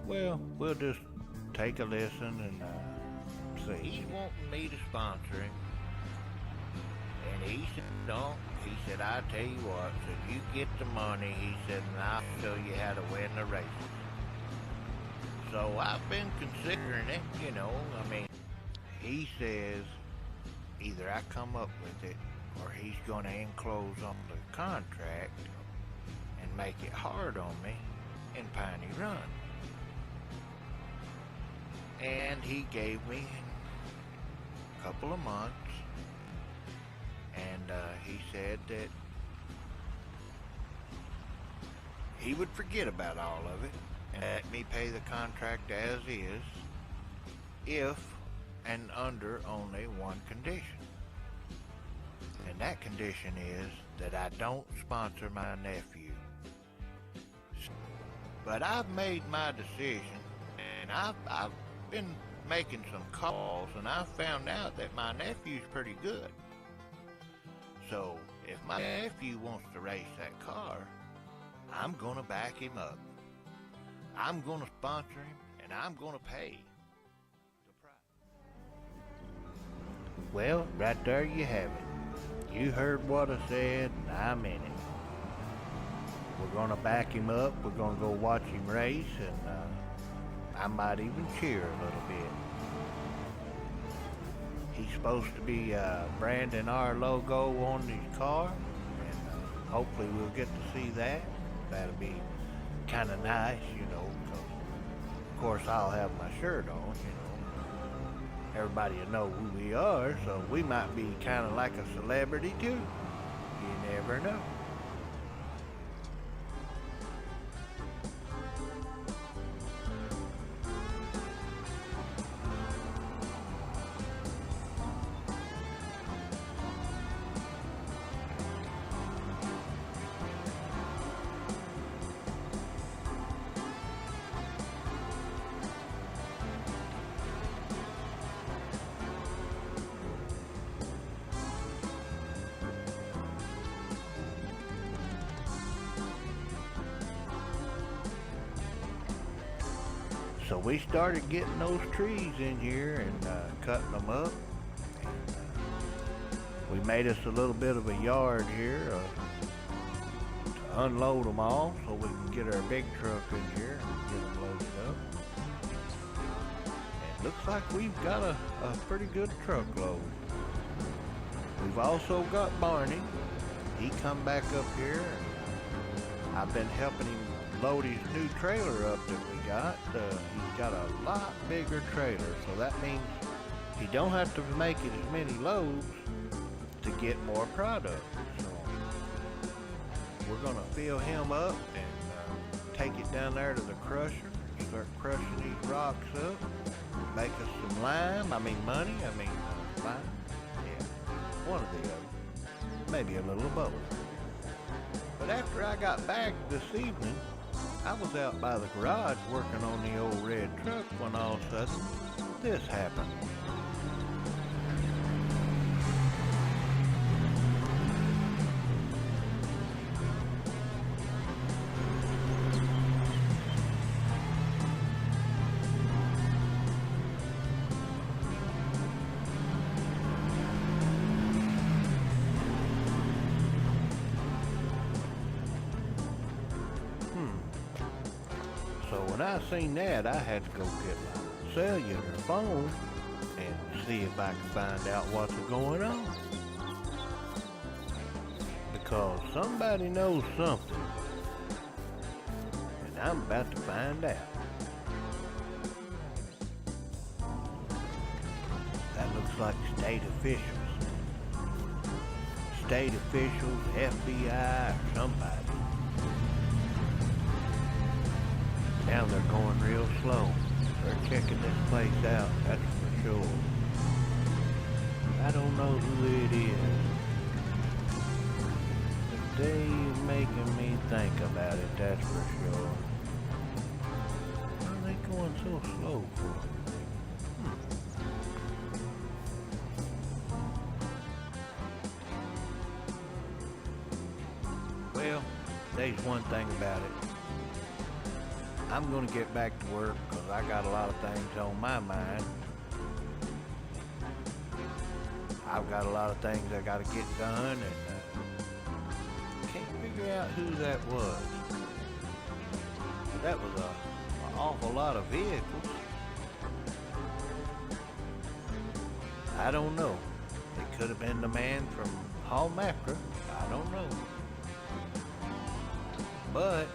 well, we'll just take a listen and see. He's wanting me to sponsor him, and he said, don't. He said, I tell you what, said, you get the money, he said, and I'll show you how to win the races. So I've been considering it, I mean, he says either I come up with it or he's gonna enclose on the contract and make it hard on me in Piney Run. And he gave me a couple of months, and he said that he would forget about all of it and let me pay the contract as is, if and under only one condition. And that condition is that I don't sponsor my nephew. But I've made my decision, and I've been making some calls, and I've found out that my nephew's pretty good. So if my nephew wants to race that car, I'm gonna back him up. I'm gonna sponsor him, and I'm gonna pay the price. Well, right there you have it. You heard what I said, and I meant it. We're gonna back him up. We're gonna go watch him race, and I might even cheer a little bit. He's supposed to be branding our logo on his car, and hopefully we'll get to see that. That'll be kind of nice, you know, because of course I'll have my shirt on, you know. Everybody will know who we are, so we might be kind of like a celebrity too. You never know. So we started getting those trees in here and cutting them up. And, we made us a little bit of a yard here to unload them all so we can get our big truck in here and get them loaded up. And it looks like we've got a pretty good truckload. We've also got Barney. He come back up here, and I've been helping him load his new trailer up that we got. He's got a lot bigger trailer, so that means he don't have to make it as many loads to get more product. So we're gonna fill him up and take it down there to the crusher, start crushing these rocks up, make us some lime, lime, yeah, one of the other, maybe a little of both. But after I got back this evening, I was out by the garage working on the old red truck when all of a sudden this happened. So when I seen that, I had to go get my cellular phone and see if I could find out what's going on. Because somebody knows something, and I'm about to find out. That looks like state officials. State officials, FBI, or somebody. Now they're going real slow. They're checking this place out, that's for sure. I don't know who it is, but they're making me think about it, that's for sure. Why are they going so slow for? Well, there's one thing about it. I'm going to get back to work because I got a lot of things on my mind. I've got a lot of things I got to get done, and can't figure out who that was. That was an awful lot of vehicles. I don't know. It could have been the man from Hall Macra. I don't know. But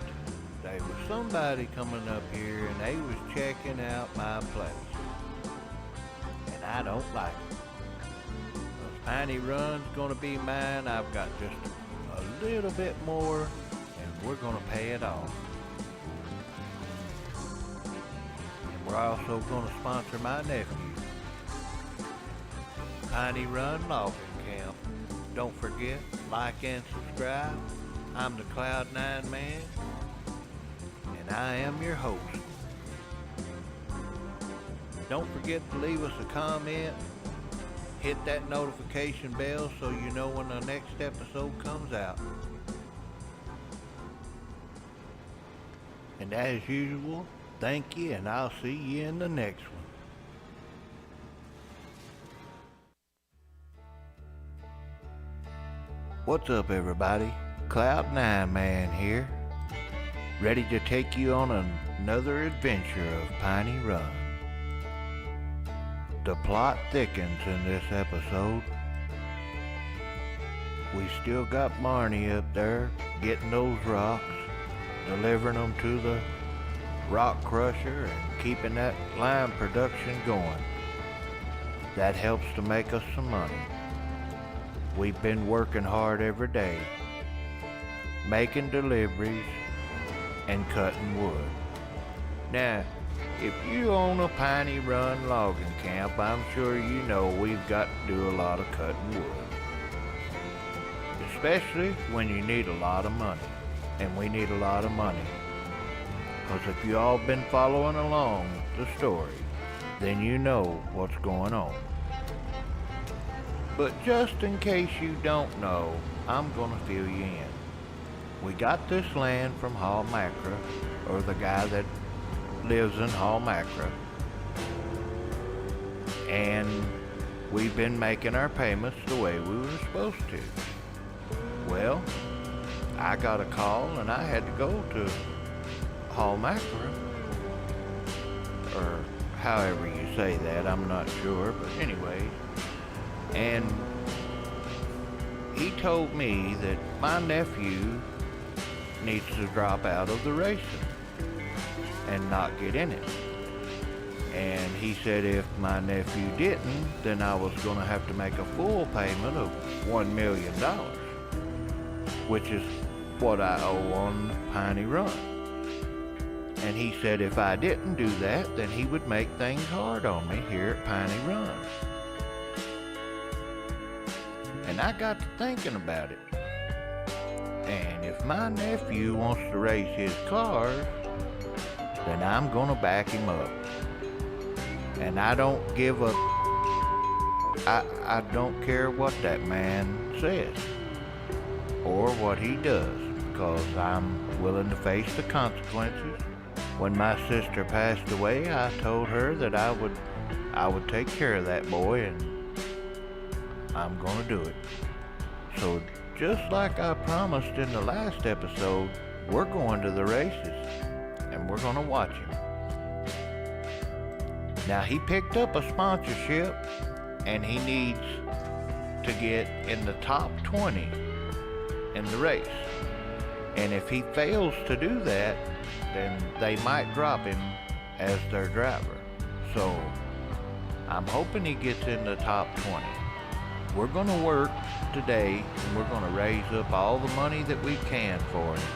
there was somebody coming up here and they was checking out my place. And I don't like it. Piney Run's gonna be mine. I've got just a little bit more and we're gonna pay it off. And we're also gonna sponsor my nephew. Piney Run Logging Camp. Don't forget, like and subscribe. I'm the Cloud9 Man, and I am your host. Don't forget to leave us a comment. Hit that notification bell so you know when the next episode comes out. And as usual, thank you, and I'll see you in the next one. What's up, everybody? Cloud9 Man here, ready to take you on another adventure of Piney Run. The plot thickens in this episode. We still got Marnie up there getting those rocks, delivering them to the rock crusher and keeping that lime production going. That helps to make us some money. We've been working hard every day, making deliveries and cutting wood. Now, if you own a Piney Run logging camp, I'm sure you know we've got to do a lot of cutting wood. Especially when you need a lot of money. And we need a lot of money. Because if you all been following along the story, then you know what's going on. But just in case you don't know, I'm gonna fill you in. We got this land from Hall Macra, or the guy that lives in Hall Macra. And we've been making our payments the way we were supposed to. Well, I got a call and I had to go to Hall Macra, or however you say that, I'm not sure, but anyway. And he told me that my nephew needs to drop out of the racing and not get in it. And he said if my nephew didn't, then I was going to have to make a full payment of $1 million, which is what I owe on Piney Run. And he said if I didn't do that, then he would make things hard on me here at Piney Run. And I got to thinking about it. And if my nephew wants to race his cars, then I'm gonna back him up. And I don't give a... I don't care what that man says or what he does, because I'm willing to face the consequences. When my sister passed away, I told her that I would take care of that boy, and I'm gonna do it. So just like I promised in the last episode, we're going to the races and we're gonna watch him. Now he picked up a sponsorship and he needs to get in the top 20 in the race. And if he fails to do that, then they might drop him as their driver. So I'm hoping he gets in the top 20. We're gonna work today and we're gonna raise up all the money that we can for him.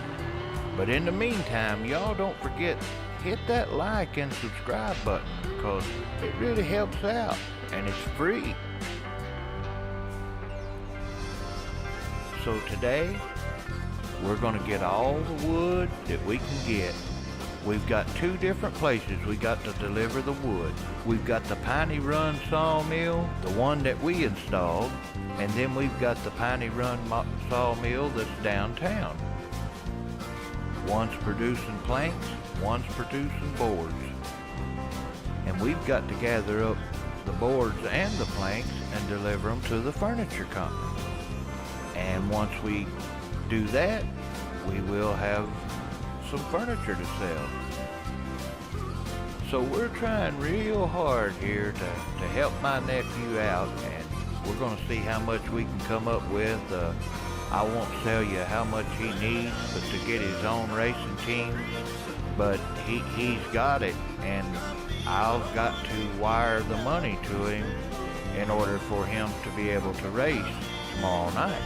But in the meantime, y'all don't forget, hit that like and subscribe button, because it really helps out and it's free. So today, we're gonna get all the wood that we can get. We've got two different places we got to deliver the wood. We've got the Piney Run sawmill, the one that we installed, and then we've got the Piney Run sawmill that's downtown. One's producing planks, one's producing boards. And we've got to gather up the boards and the planks and deliver them to the furniture company. And once we do that, we will have some furniture to sell. So we're trying real hard here to help my nephew out, and We're going to see how much we can come up with. I won't tell you how much he needs but to get his own racing team, but he's got it, and I've got to wire the money to him in order for him to be able to race tomorrow night.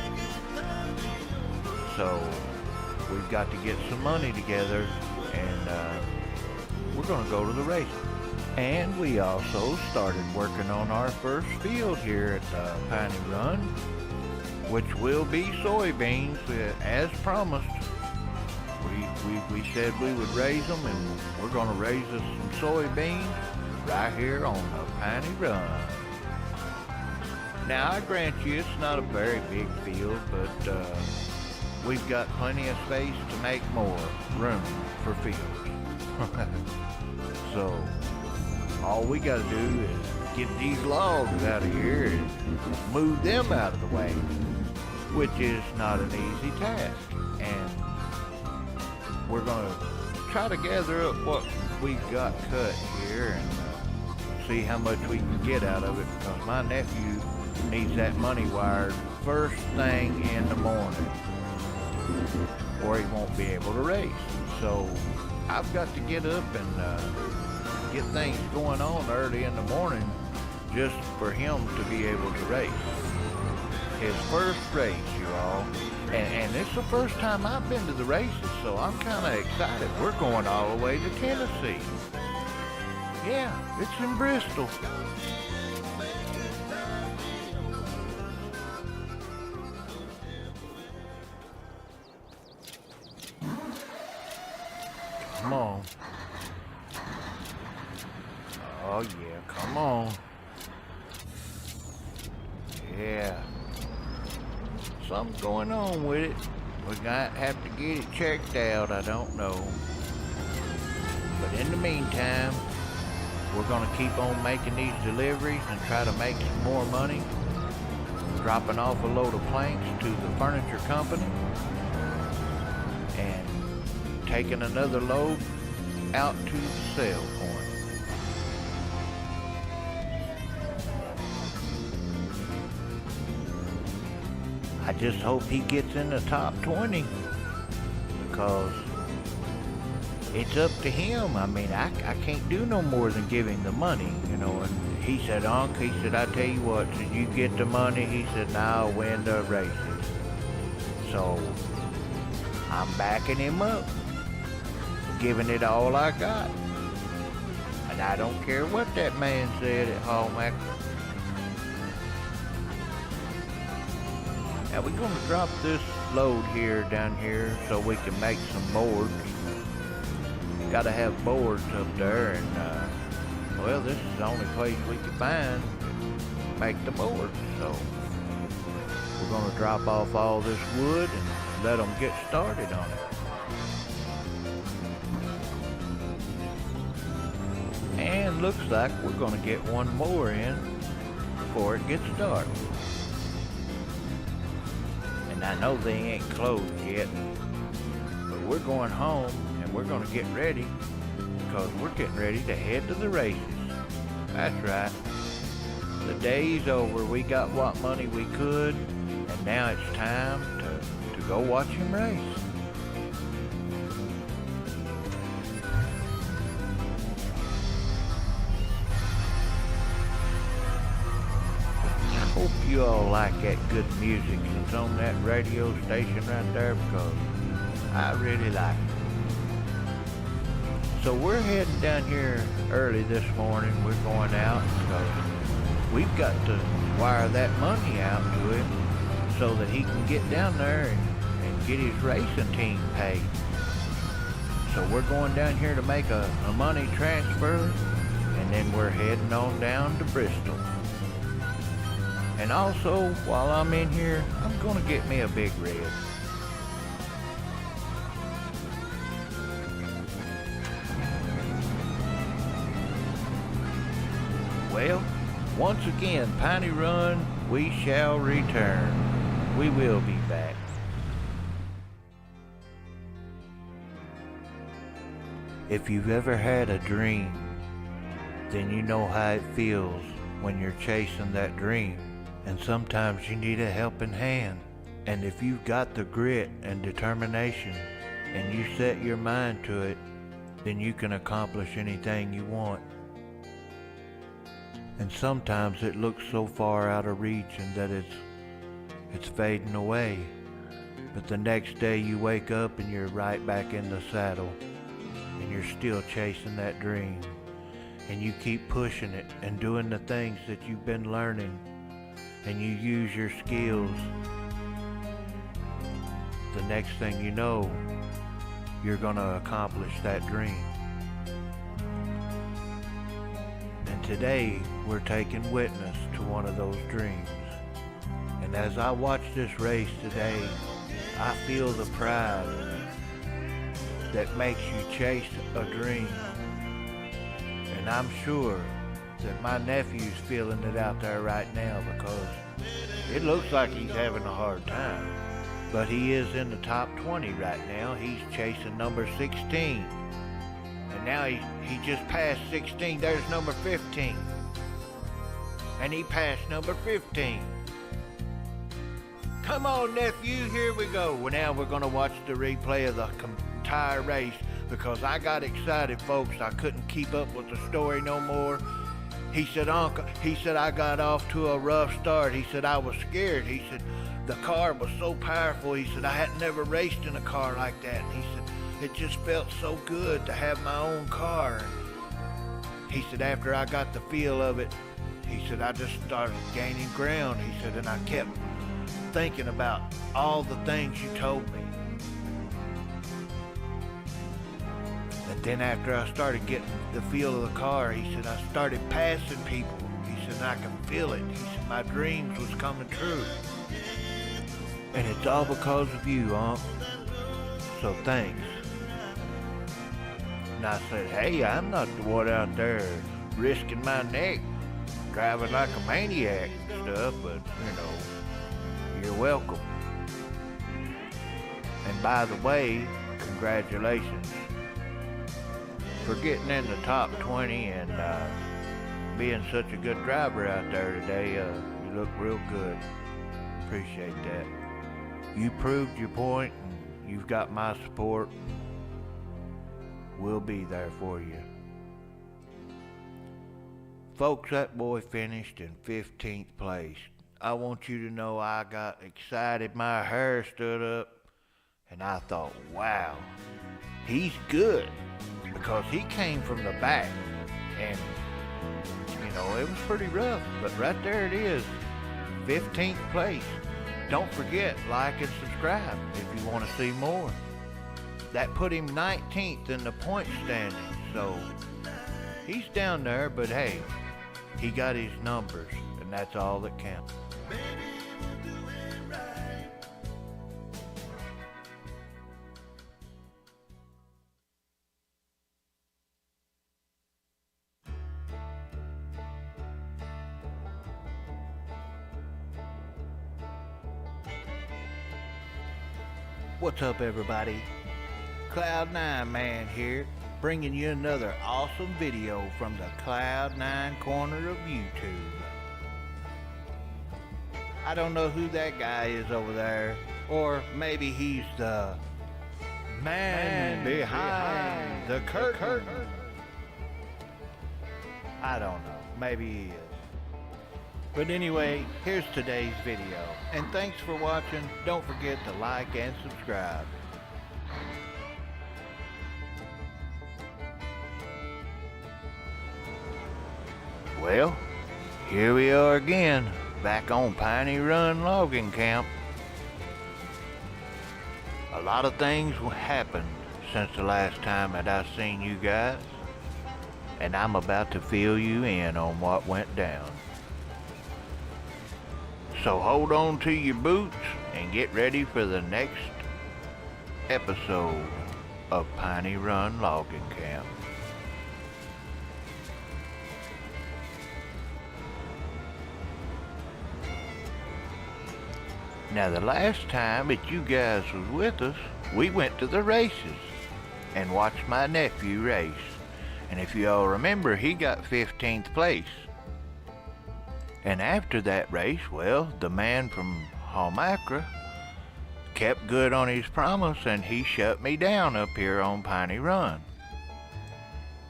So we've got to get some money together, and we're going to go to the race. And we also started working on our first field here at Piney Run, which will be soybeans, as promised. We said we would raise them, and we're going to raise us some soybeans right here on the Piney Run. Now, I grant you, it's not a very big field, but we've got plenty of space to make more room for fields. So, all we got to do is get these logs out of here and move them out of the way, which is not an easy task. And we're going to try to gather up what we've got cut here and see how much we can get out of it, because my nephew needs that money wired first thing in the morning, or he won't be able to race. So I've got to get up and get things going on early in the morning just for him to be able to race. His first race, you all. And it's the first time I've been to the races, so I'm kind of excited. We're going all the way to Tennessee. Yeah, it's in Bristol. Come on. Oh yeah, come on. Yeah. Something's going on with it. We might have to get it checked out, I don't know. But in the meantime, we're gonna keep on making these deliveries and try to make some more money. Dropping off a load of planks to the furniture company and taking another load out to the sale point. I just hope he gets in the top 20, because it's up to him. I mean, I can't do no more than give him the money, you know. And he said, Unc, he said, I tell you what, did you get the money? He said, now I'll win the races. So I'm backing him up, giving it all I got. And I don't care what that man said at Hallmark. Now we're going to drop this load here down here so we can make some boards. Got to have boards up there, and well, this is the only place we can find to make the boards. So we're going to drop off all this wood and let them get started on it. And looks like we're going to get one more in before it gets dark. And I know they ain't closed yet, but we're going home and we're going to get ready, because we're getting ready to head to the races. That's right. The day's over. We got what money we could, and now it's time to go watch him race. I hope you all like that good music that's on that radio station right there, because I really like it. So we're heading down here early this morning. We're going out because we've got to wire that money out to him so that he can get down there and get his racing team paid. So we're going down here to make a money transfer, and then we're heading on down to Bristol. And also, while I'm in here, I'm gonna get me a big red. Well, once again, Piney Run, we shall return. We will be back. If you've ever had a dream, then you know how it feels when you're chasing that dream And sometimes you need a helping hand. And if you've got the grit and determination and you set your mind to it, then you can accomplish anything you want. And sometimes it looks so far out of reach and that it's fading away. But the next day you wake up and you're right back in the saddle and you're still chasing that dream. And you keep pushing it and doing the things that you've been learning, and you use your skills. The next thing you know, you're gonna accomplish that dream. And today, we're taking witness to one of those dreams. And as I watch this race today, I feel the pride that makes you chase a dream. And I'm sure that my nephew's feeling it out there right now, because it looks like he's having a hard time. But he is in the top 20 right now. He's chasing number 16. And now he just passed 16. There's number 15. And he passed number 15. Come on, nephew, here we go. Well, now we're going to watch the replay of the entire race, because I got excited, folks. I couldn't keep up with the story no more. He said, Uncle, I got off to a rough start. He said, I was scared. He said, the car was so powerful. He said, I had never raced in a car like that. And he said, it just felt so good to have my own car. And he said, after I got the feel of it, he said, I just started gaining ground. He said, and I kept thinking about all the things you told me. And then after I started getting the feel of the car, he said, I started passing people. He said, I could feel it. He said, my dreams was coming true. And it's all because of you, Unc. So thanks. And I said, hey, I'm not the one out there risking my neck, driving like a maniac and stuff, but, you know, you're welcome. And by the way, congratulations for getting in the top 20 and being such a good driver out there today. You look real good. Appreciate that. You proved your point, and you've got my support. We'll be there for you. Folks, that boy finished in 15th place. I want you to know I got excited. My hair stood up, and I thought, wow, he's good. Because he came from the back, and, you know, it was pretty rough. But right there it is, 15th place. Don't forget, like and subscribe if you want to see more. That put him 19th in the point standing, so he's down there, but hey, he got his numbers, and that's all that counts. What's up, everybody? Cloud9 Man here, bringing you another awesome video from the Cloud9 corner of YouTube. I don't know who that guy is over there, or maybe he's the man behind the curtain. I don't know, maybe he is. But anyway, here's today's video, and thanks for watching. Don't forget to like and subscribe. Well, here we are again, back on Piney Run Logging Camp. A lot of things happened since the last time that I seen you guys, and I'm about to fill you in on what went down. So hold on to your boots and get ready for the next episode of Piney Run Logging Camp. Now, the last time that you guys was with us, we went to the races and watched my nephew race. And if you all remember, he got 15th place. And after that race, well, the man from Halmacra kept good on his promise and he shut me down up here on Piney Run.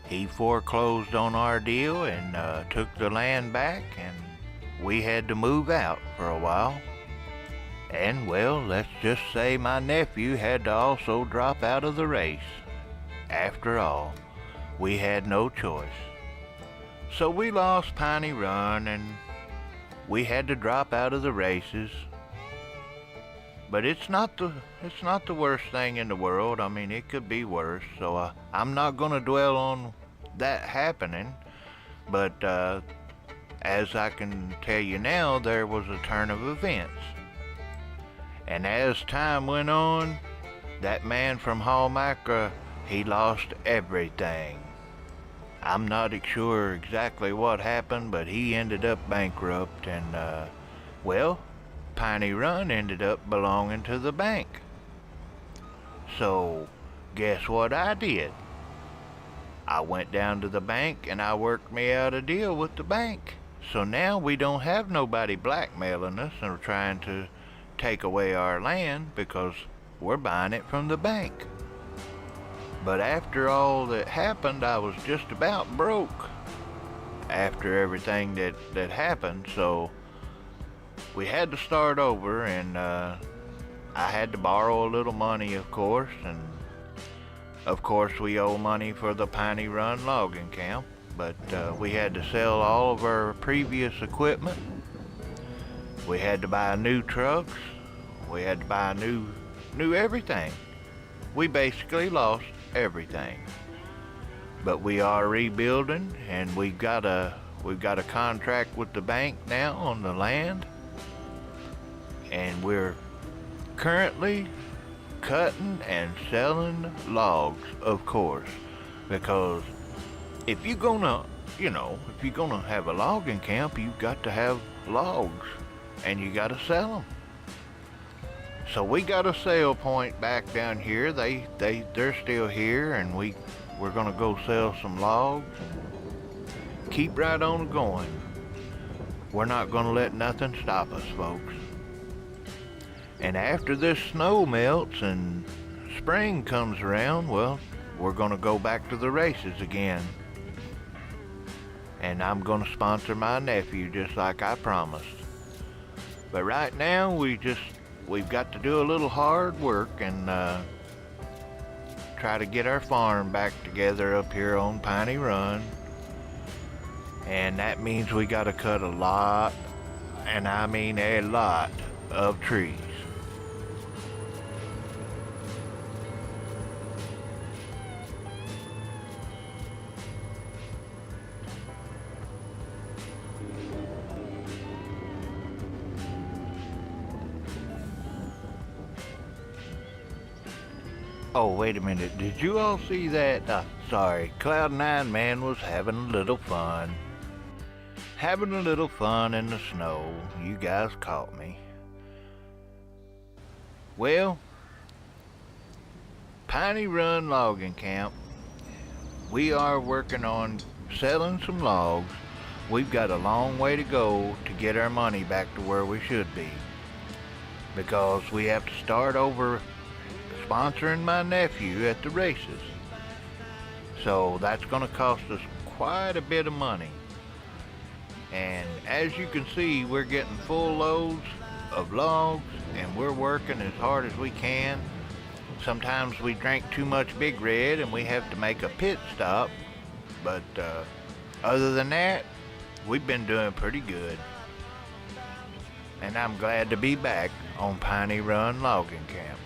He foreclosed on our deal and took the land back, and we had to move out for a while. And well, let's just say my nephew had to also drop out of the race. After all, we had no choice. So we lost Piney Run and we had to drop out of the races. But it's not the worst thing in the world. I mean, it could be worse. So I'm not going to dwell on that happening. But as I can tell you now, there was a turn of events. And as time went on, that man from Halmacra, he lost everything. I'm not sure exactly what happened, but he ended up bankrupt, and well, Piney Run ended up belonging to the bank. So, guess what I did? I went down to the bank and I worked me out a deal with the bank. So now we don't have nobody blackmailing us and trying to take away our land because we're buying it from the bank. But after all that happened, I was just about broke after everything that happened, so we had to start over, and I had to borrow a little money, of course, and of course we owe money for the Piney Run logging camp, but we had to sell all of our previous equipment. We had to buy new trucks. We had to buy new everything. We basically lost everything. But we are rebuilding, and we've got a contract with the bank now on the land, and we're currently cutting and selling logs, of course, because if you're gonna have a logging camp, you've got to have logs, and you got to sell them. So we got a sale point back down here. They're still here, and we're gonna go sell some logs and keep right on going. We're not gonna let nothing stop us, folks. And after this snow melts and spring comes around, well, we're gonna go back to the races again. And I'm gonna sponsor my nephew just like I promised. But right now we've got to do a little hard work and try to get our farm back together up here on Piney Run. And that means we got to cut a lot, and I mean a lot, of trees. Oh, wait a minute. Did you all see that? Sorry. Cloud9 Man was having a little fun. Having a little fun in the snow. You guys caught me. Well, Piney Run Logging Camp. We are working on selling some logs. We've got a long way to go to get our money back to where we should be, because we have to start over sponsoring my nephew at the races. So that's going to cost us quite a bit of money. And as you can see, we're getting full loads of logs, and we're working as hard as we can. Sometimes we drink too much Big Red and we have to make a pit stop, but other than that, we've been doing pretty good. And I'm glad to be back on Piney Run Logging Camp.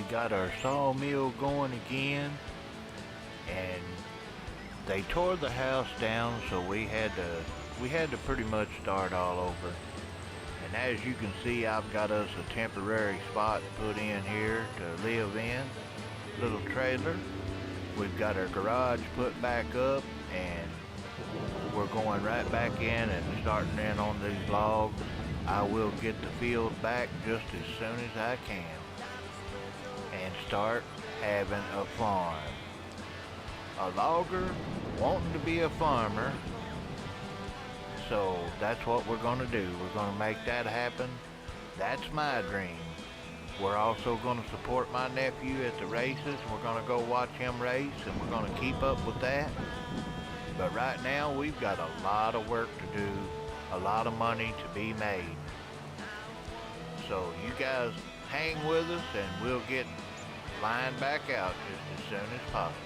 got our sawmill going again, and they tore the house down, so we had to pretty much start all over. And as you can see, I've got us a temporary spot put in here to live in, little trailer. We've got our garage put back up, and we're going right back in and starting in on these logs. I will get the field back just as soon as I can and start having a farm. A logger wanting to be a farmer, so that's what we're going to do. We're going to make that happen. That's my dream. We're also going to support my nephew at the races. We're going to go watch him race, and we're going to keep up with that. But right now, we've got a lot of work to do, a lot of money to be made. So you guys hang with us, and we'll get lined back out just as soon as possible.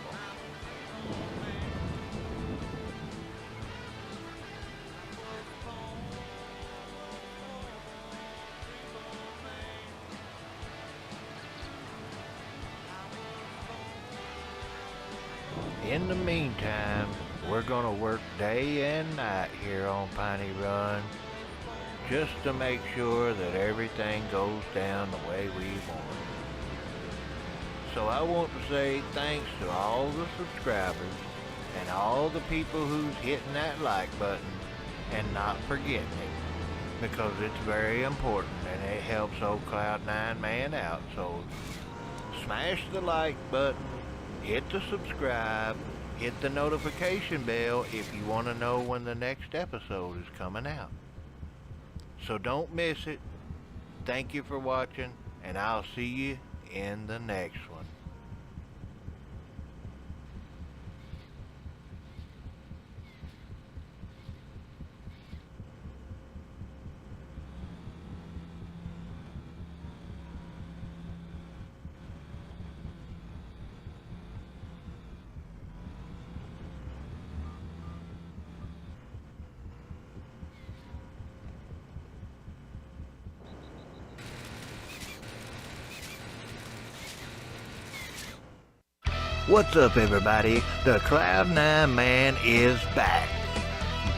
In the meantime, we're going to work day and night here on Piney Run just to make sure that everything goes down the way we want it. So I want to say thanks to all the subscribers and all the people who's hitting that like button and not forgetting it, because it's very important and it helps old Cloud9 Man out. So smash the like button, hit the subscribe, hit the notification bell if you want to know when the next episode is coming out. So don't miss it. Thank you for watching, and I'll see you in the next one. What's up, everybody? The Cloud9 Man is back.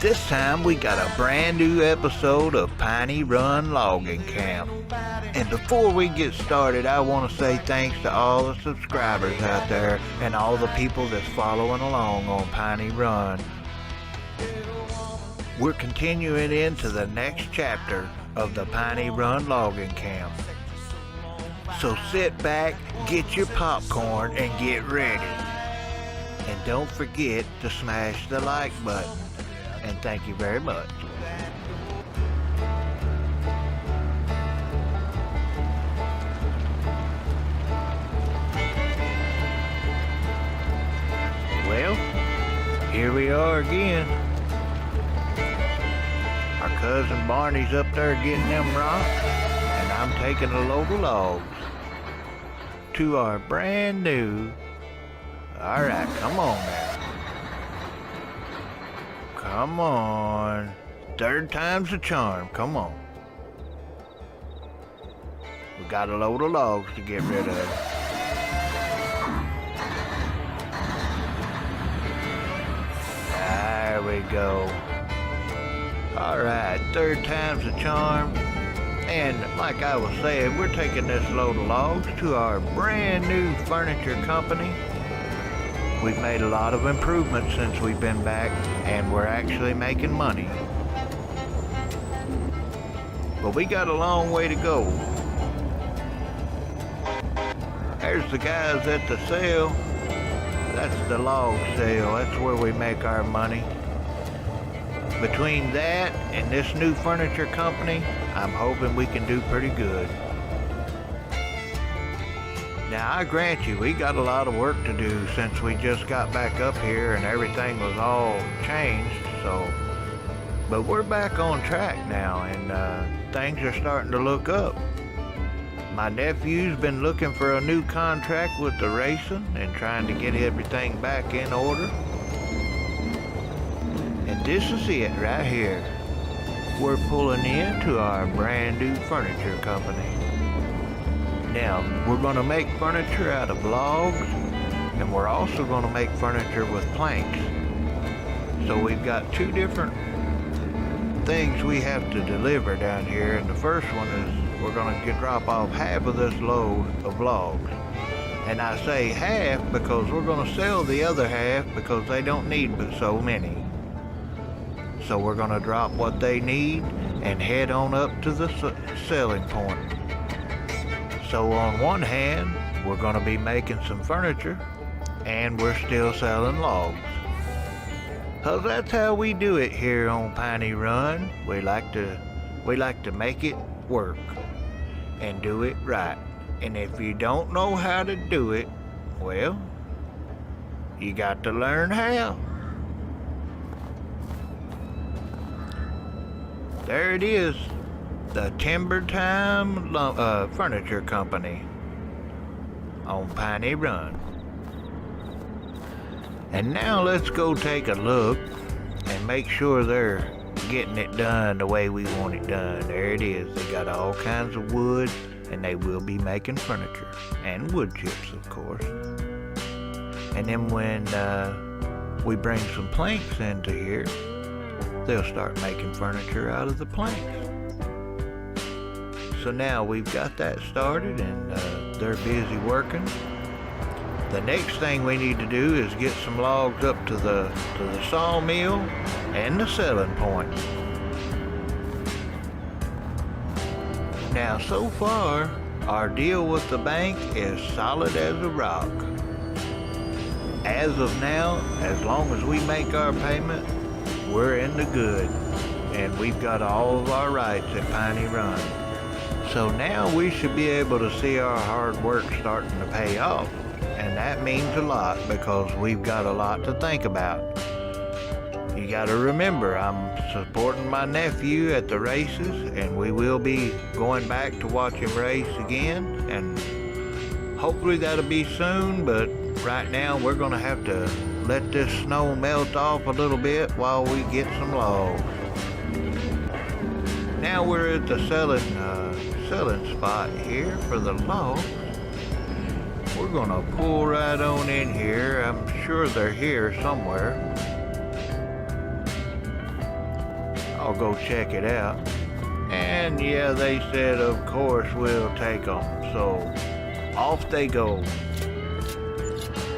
This time we got a brand new episode of Piney Run Logging Camp. And before we get started, I want to say thanks to all the subscribers out there and all the people that's following along on Piney Run. We're continuing into the next chapter of the Piney Run Logging Camp. So sit back, get your popcorn, and get ready. And don't forget to smash the like button. And thank you very much. Well, here we are again. Our cousin Barney's up there getting them rocks, and I'm taking a load of logs to our brand new. Alright, come on now. Come on. Third time's a charm. Come on. We got a load of logs to get rid of. There we go. Alright, third time's a charm. And like I was saying, we're taking this load of logs to our brand new furniture company. We've made a lot of improvements since we've been back, and we're actually making money. But we got a long way to go. There's the guys at the sale. That's the log sale. That's where we make our money. Between that and this new furniture company, I'm hoping we can do pretty good. Now, I grant you, we got a lot of work to do since we just got back up here and everything was all changed, so... But we're back on track now, and things are starting to look up. My nephew's been looking for a new contract with the racing and trying to get everything back in order. And this is it right here. We're pulling into our brand new furniture company. Now, we're going to make furniture out of logs, and we're also going to make furniture with planks. So we've got two different things we have to deliver down here, and the first one is we're going to drop off half of this load of logs. And I say half because we're going to sell the other half because they don't need but so many. So we're going to drop what they need and head on up to the selling point. So on one hand, we're going to be making some furniture, and we're still selling logs. Cause that's how we do it here on Piney Run. We like to make it work and do it right. And if you don't know how to do it, well, you got to learn how. There it is, the Timber Time Furniture Company on Piney Run. And now let's go take a look and make sure they're getting it done the way we want it done. There it is. They got all kinds of wood, and they will be making furniture and wood chips, of course. And then when we bring some planks into here, they'll start making furniture out of the planks. So now we've got that started, and they're busy working. The next thing we need to do is get some logs up to the sawmill and the selling point. Now, so far, our deal with the bank is solid as a rock. As of now, as long as we make our payment, we're in the good, and we've got all of our rights at Piney Run. So now we should be able to see our hard work starting to pay off. And that means a lot because we've got a lot to think about. You got to remember, I'm supporting my nephew at the races, and we will be going back to watch him race again, and hopefully that'll be soon. But right now we're going to have to let this snow melt off a little bit while we get some logs. Now we're at the selling spot here for the logs. We're gonna pull right on in here. I'm sure they're here somewhere. I'll go check it out. And yeah, they said of course we'll take them. So off they go.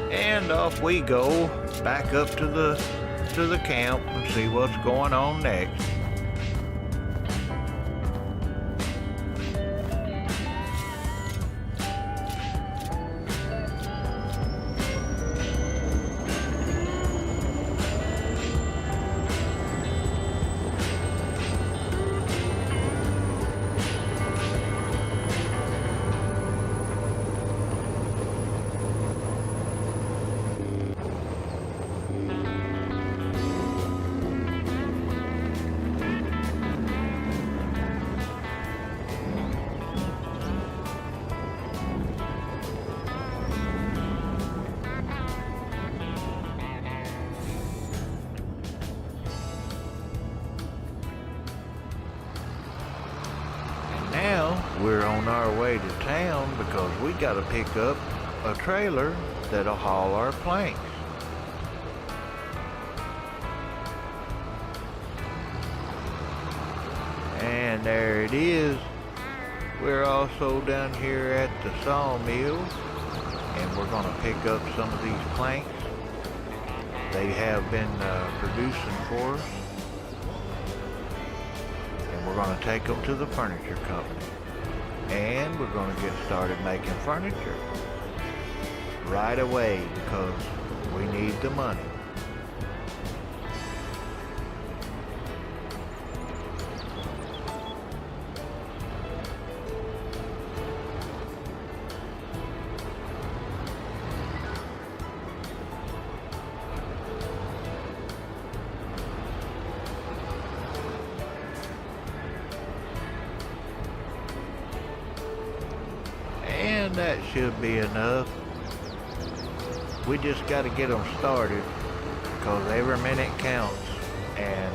And off we go back up to the camp and see what's going on next. Now we're on our way to town because we got to pick up a trailer that'll haul our planks. And there it is. We're also down here at the sawmill, and we're going to pick up some of these planks. They have been producing for us. We're going to take them to the furniture company, and we're going to get started making furniture right away because we need the money. And that should be enough. We just got to get them started because every minute counts, and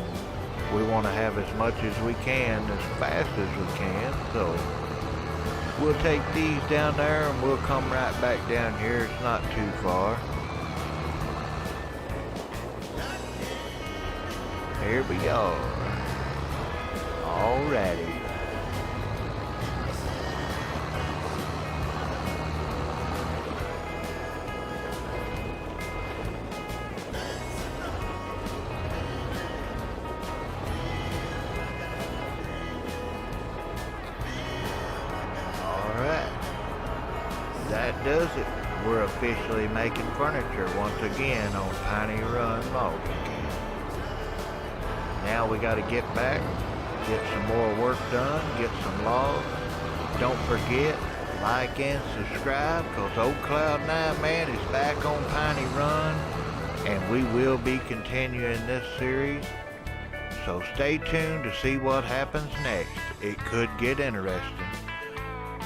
we want to have as much as we can as fast as we can. So we'll take these down there and we'll come right back down here. It's not too far. Here we are. Alrighty. That does it. We're officially making furniture once again on Piney Run Logging Camp. Now we got to get back, get some more work done, get some logs. Don't forget, like and subscribe, because old Cloud9 Man is back on Piney Run, and we will be continuing this series. So stay tuned to see what happens next. It could get interesting.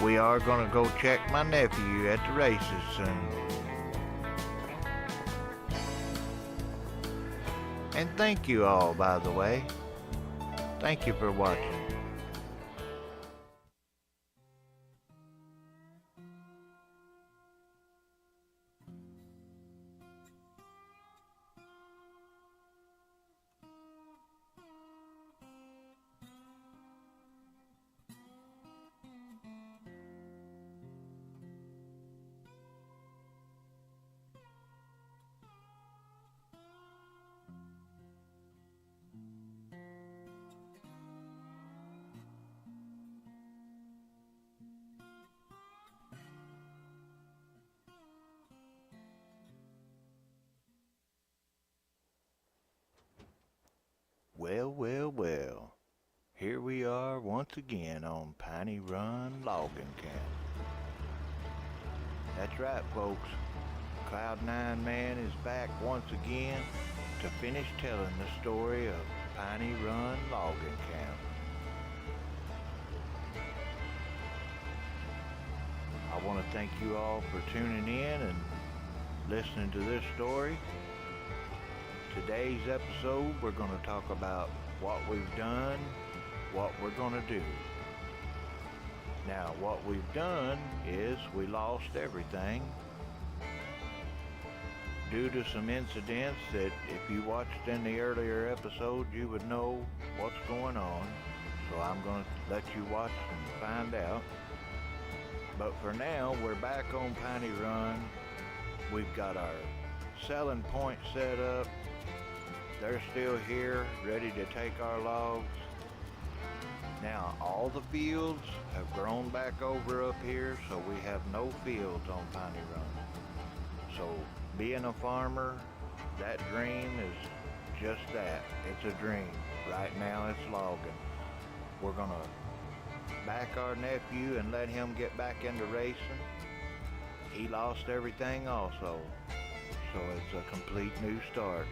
We are going to go check my nephew at the races soon. And thank you all, by the way. Thank you for watching. Well. Here we are once again on Piney Run Logging Camp. That's right, folks. Cloud9 Man is back once again to finish telling the story of Piney Run Logging Camp. I want to thank you all for tuning in and listening to this story. Today's episode, we're going to talk about what we've done, what we're going to do. Now, what we've done is we lost everything due to some incidents that if you watched in the earlier episode, you would know what's going on. So I'm going to let you watch and find out. But for now, we're back on Piney Run. We've got our selling point set up. They're still here, ready to take our logs. Now, all the fields have grown back over up here, so we have no fields on Piney Run. So, being a farmer, that dream is just that. It's a dream. Right now, it's logging. We're gonna back our nephew and let him get back into racing. He lost everything also, so it's a complete new start.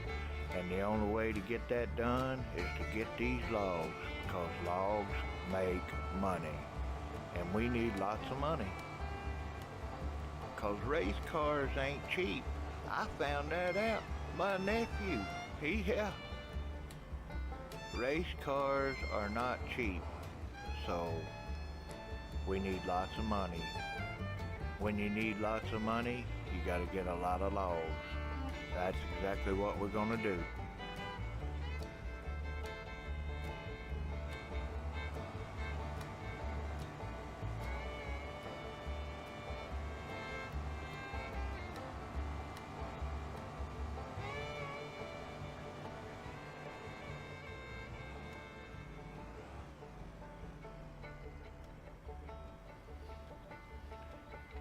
And the only way to get that done is to get these logs, because logs make money. And we need lots of money. Because race cars ain't cheap. I found that out. My nephew, race cars are not cheap. So, we need lots of money. When you need lots of money, you gotta get a lot of logs. That's exactly what we're gonna do.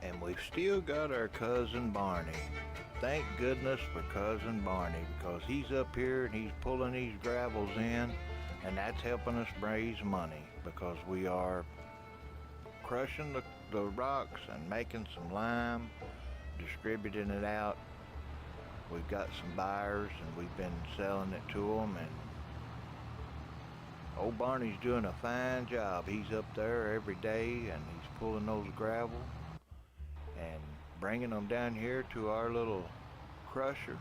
And we've still got our cousin Barney. Thank goodness for cousin Barney, because he's up here and he's pulling these gravels in, and that's helping us raise money, because we are crushing the rocks and making some lime, distributing it out. We've got some buyers and we've been selling it to them, and old Barney's doing a fine job. He's up there every day and he's pulling those gravel and bringing them down here to our little crusher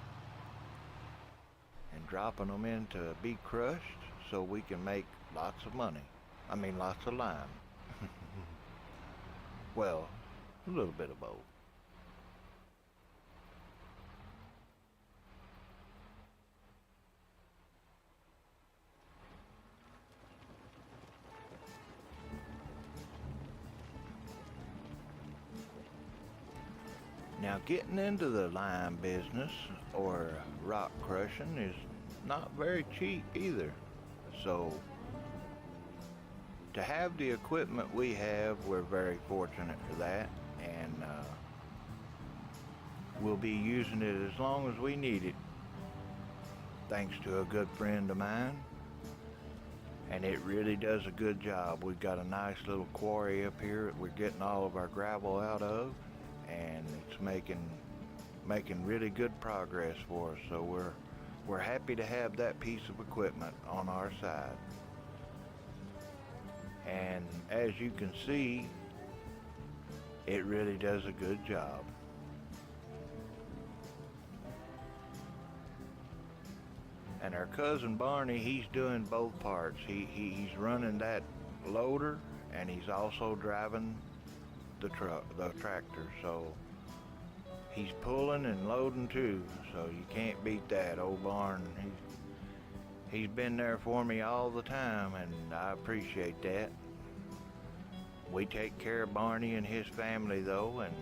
and dropping them in to be crushed so we can make lots of money. I mean, lots of lime. Well, a little bit of both. Now, getting into the lime business or rock crushing is not very cheap either. So, to have the equipment we have, we're very fortunate for that, and we'll be using it as long as we need it, thanks to a good friend of mine. And it really does a good job. We've got a nice little quarry up here that we're getting all of our gravel out of, and it's making really good progress for us. So we're happy to have that piece of equipment on our side. And as you can see, it really does a good job. And our cousin Barney, he's doing both parts. He's running that loader, and he's also driving the tractor. So he's pulling and loading too. So you can't beat that. Old Barn, he's been there for me all the time, and I appreciate that. We take care of Barney and his family though, and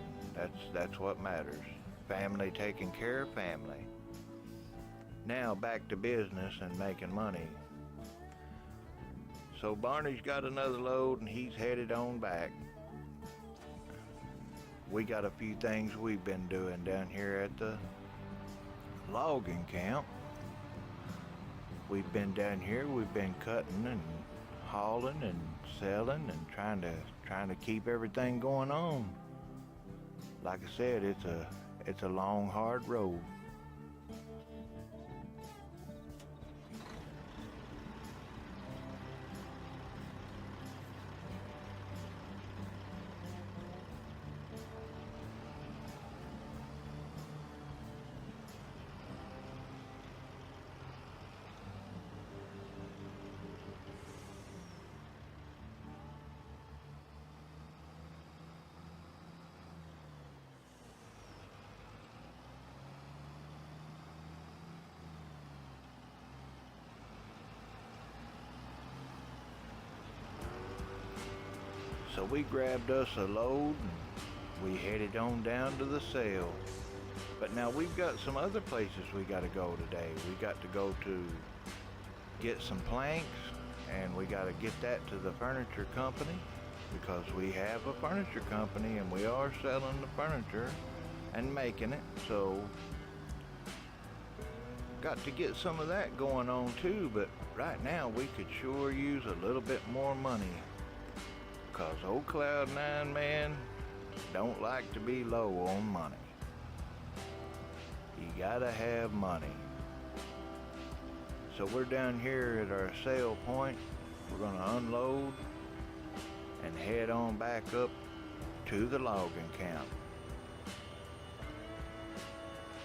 that's what matters. Family taking care of family. Now back to business and making money. So Barney's got another load and he's headed on back. We got a few things we've been doing down here at the logging camp. We've been down here, we've been cutting and hauling and selling and trying to keep everything going on. Like I said, it's a long, hard road. So we grabbed us a load and we headed on down to the sale. But now we've got some other places we got to go today. We got to go to get some planks, and we got to get that to the furniture company, because we have a furniture company and we are selling the furniture and making it. So got to get some of that going on too. But right now we could sure use a little bit more money, because old Cloud9 man don't like to be low on money. You gotta have money. So we're down here at our sale point. We're gonna unload and head on back up to the logging camp.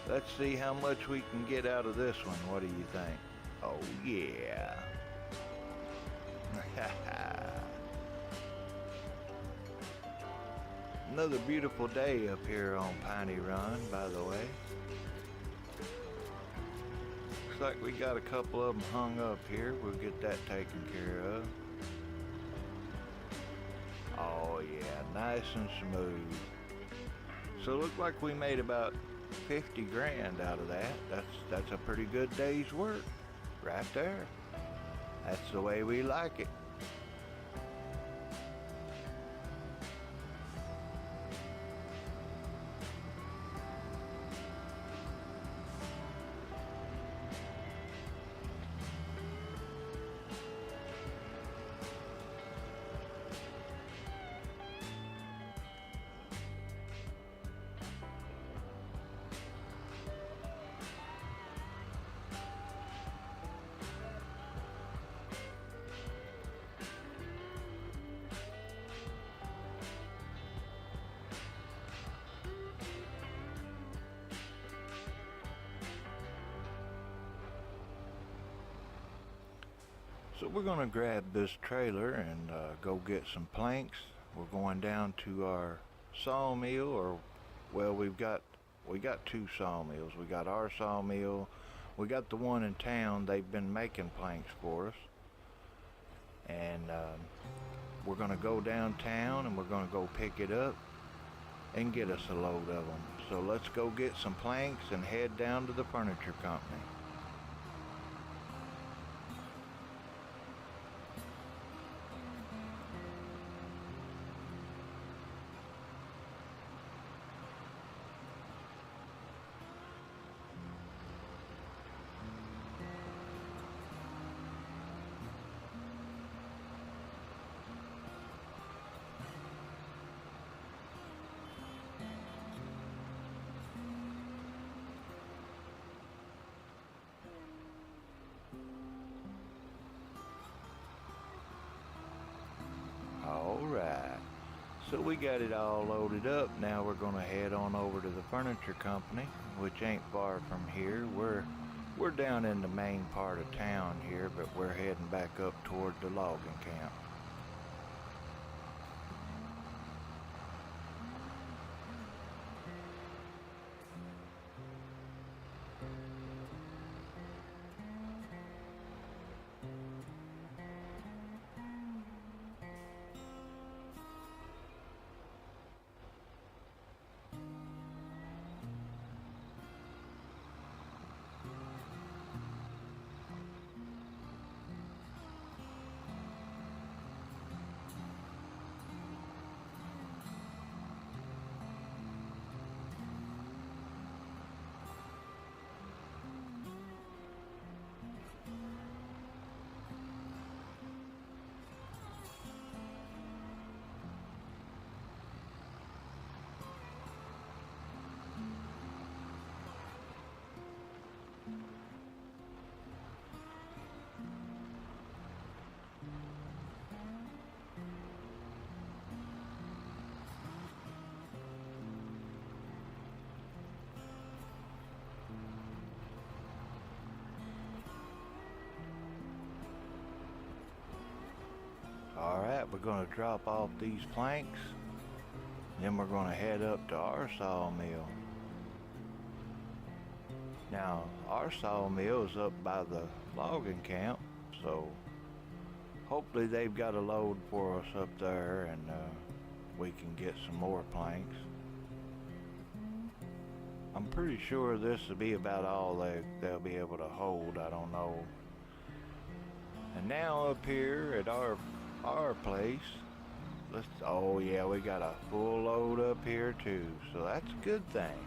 Let's see how much we can get out of this one. What do you think? Oh yeah. Another beautiful day up here on Piney Run, by the way. Looks like we got a couple of them hung up here. We'll get that taken care of. Oh yeah, nice and smooth. So it looked like we made about 50 grand out of that. That's a pretty good day's work right there. That's the way we like it. So we're gonna grab this trailer and go get some planks. we're going down to our sawmill, or well, we got two sawmills. We got our sawmill, we got the one in town. They've been making planks for us, and we're gonna go downtown and we're gonna go pick it up and get us a load of them. So let's go get some planks and head down to the furniture company. Alright, so we got it all loaded up. Now we're gonna head on over to the furniture company, which ain't far from here. We're down in the main part of town here, but we're heading back up toward the logging camp. Alright, we're going to drop off these planks, then we're going to head up to our sawmill. Now, our sawmill is up by the logging camp, so hopefully they've got a load for us up there, and we can get some more planks. I'm pretty sure this will be about all they'll be able to hold. I don't know. And now up here at our place, oh yeah, we got a full load up here too, so that's a good thing.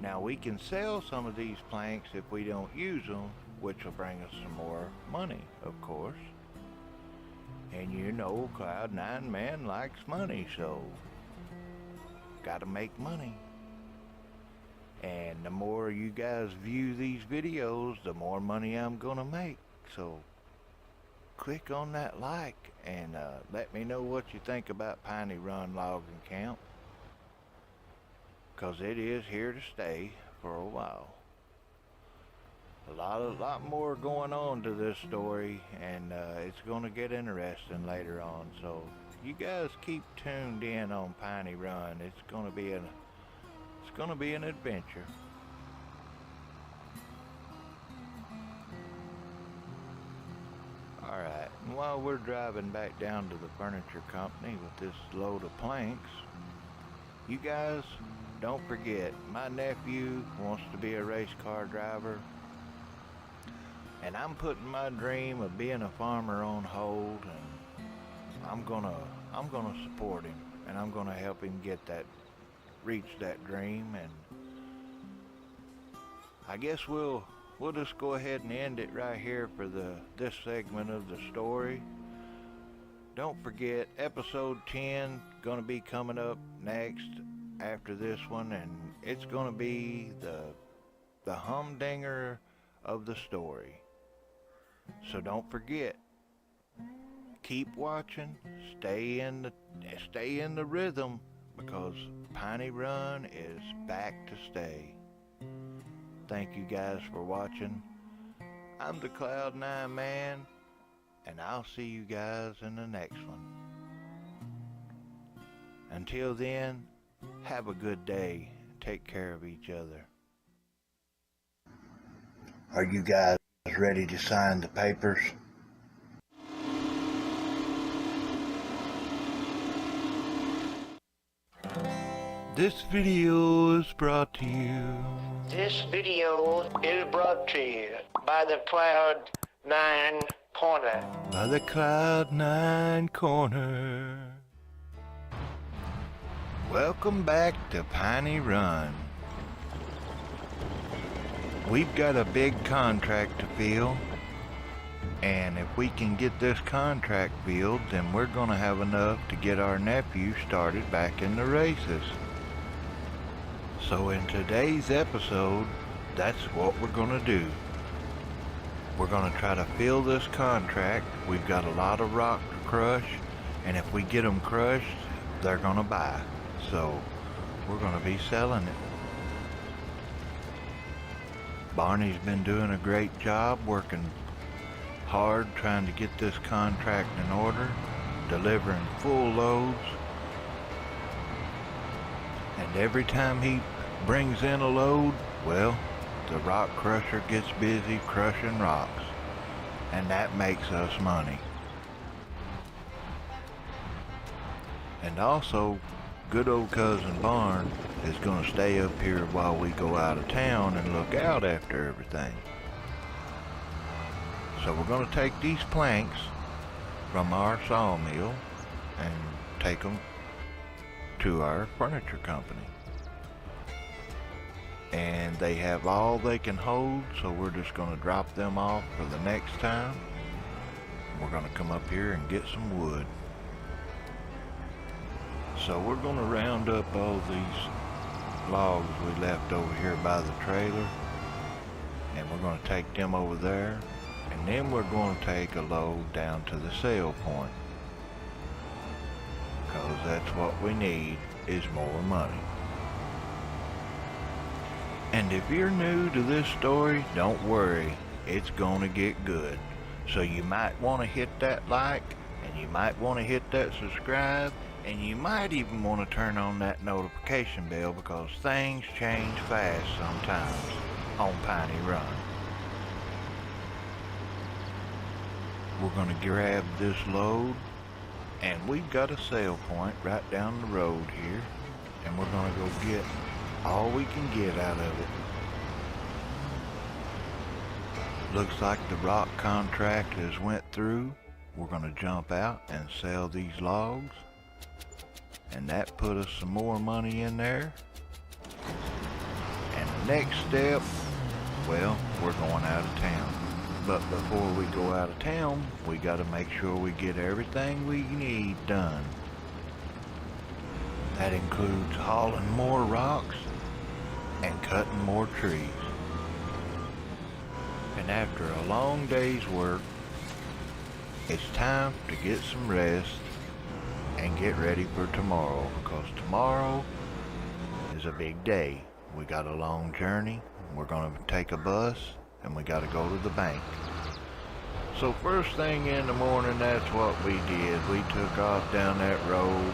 Now we can sell some of these planks if we don't use them, which will bring us some more money, of course. And you know, Cloud9 Man likes money, so gotta make money. And the more you guys view these videos, the more money I'm gonna make. So click on that like and let me know what you think about Piney Run Logging Camp, because it is here to stay for a while. A lot more going on to this story, and it's going to get interesting later on. So you guys keep tuned in on Piney Run. It's going to be an adventure. Alright, and while we're driving back down to the furniture company with this load of planks, you guys don't forget, my nephew wants to be a race car driver, and I'm putting my dream of being a farmer on hold, and I'm gonna support him, and I'm gonna help him reach that dream. And I guess we'll just go ahead and end it right here for this segment of the story. Don't forget, episode 10 gonna be coming up next after this one, and it's gonna be the humdinger of the story. So don't forget, keep watching, stay in the rhythm, because Piney Run is back to stay. Thank you guys for watching. I'm the Cloud9 Man, and I'll see you guys in the next one. Until then, have a good day. Take care of each other. Are you guys ready to sign the papers? This video is brought to you. This video is brought to you by the Cloud 9 Corner. By the Cloud 9 Corner. Welcome back to Piney Run. We've got a big contract to fill, and if we can get this contract filled, then we're gonna have enough to get our nephew started back in the races. So in today's episode, that's what we're gonna do. We're gonna try to fill this contract. We've got a lot of rock to crush, and if we get them crushed, they're gonna buy. So we're gonna be selling it. Barney's been doing a great job, working hard trying to get this contract in order, delivering full loads. And every time he brings in a load, well, the rock crusher gets busy crushing rocks, and that makes us money. And also, good old cousin Barn is going to stay up here while we go out of town and look out after everything. So we're going to take these planks from our sawmill and take them to our furniture company. And they have all they can hold, so we're just going to drop them off for the next time. We're going to come up here and get some wood. So we're going to round up all these logs we left over here by the trailer, and we're going to take them over there, and then we're going to take a load down to the sale point, because that's what we need, is more money. And if you're new to this story, don't worry, it's gonna get good. So you might want to hit that like, and you might want to hit that subscribe, and you might even want to turn on that notification bell, because things change fast sometimes on Piney Run. We're gonna grab this load, and we've got a sale point right down the road here, and we're gonna go get all we can get out of it. Looks like the rock contract has went through. We're gonna jump out and sell these logs, and that put us some more money in there. And the next step, well, we're going out of town. But before we go out of town, we gotta make sure we get everything we need done. That includes hauling more rocks and cutting more trees. And after a long day's work, it's time to get some rest and get ready for tomorrow, because tomorrow is a big day. We got a long journey. We're gonna take a bus, and we gotta go to the bank. So first thing in the morning, that's what we did. We took off down that road,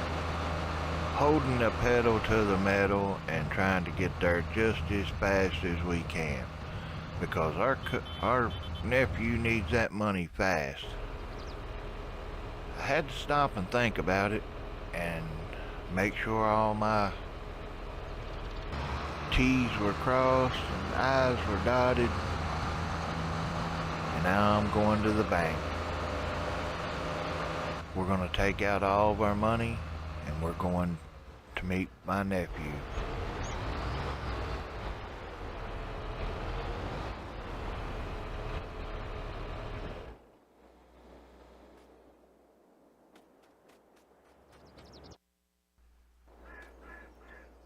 holding the pedal to the metal and trying to get there just as fast as we can, because our nephew needs that money fast. I had to stop and think about it and make sure all my T's were crossed and I's were dotted. And now I'm going to the bank. We're going to take out all of our money, and we're going to meet my nephew.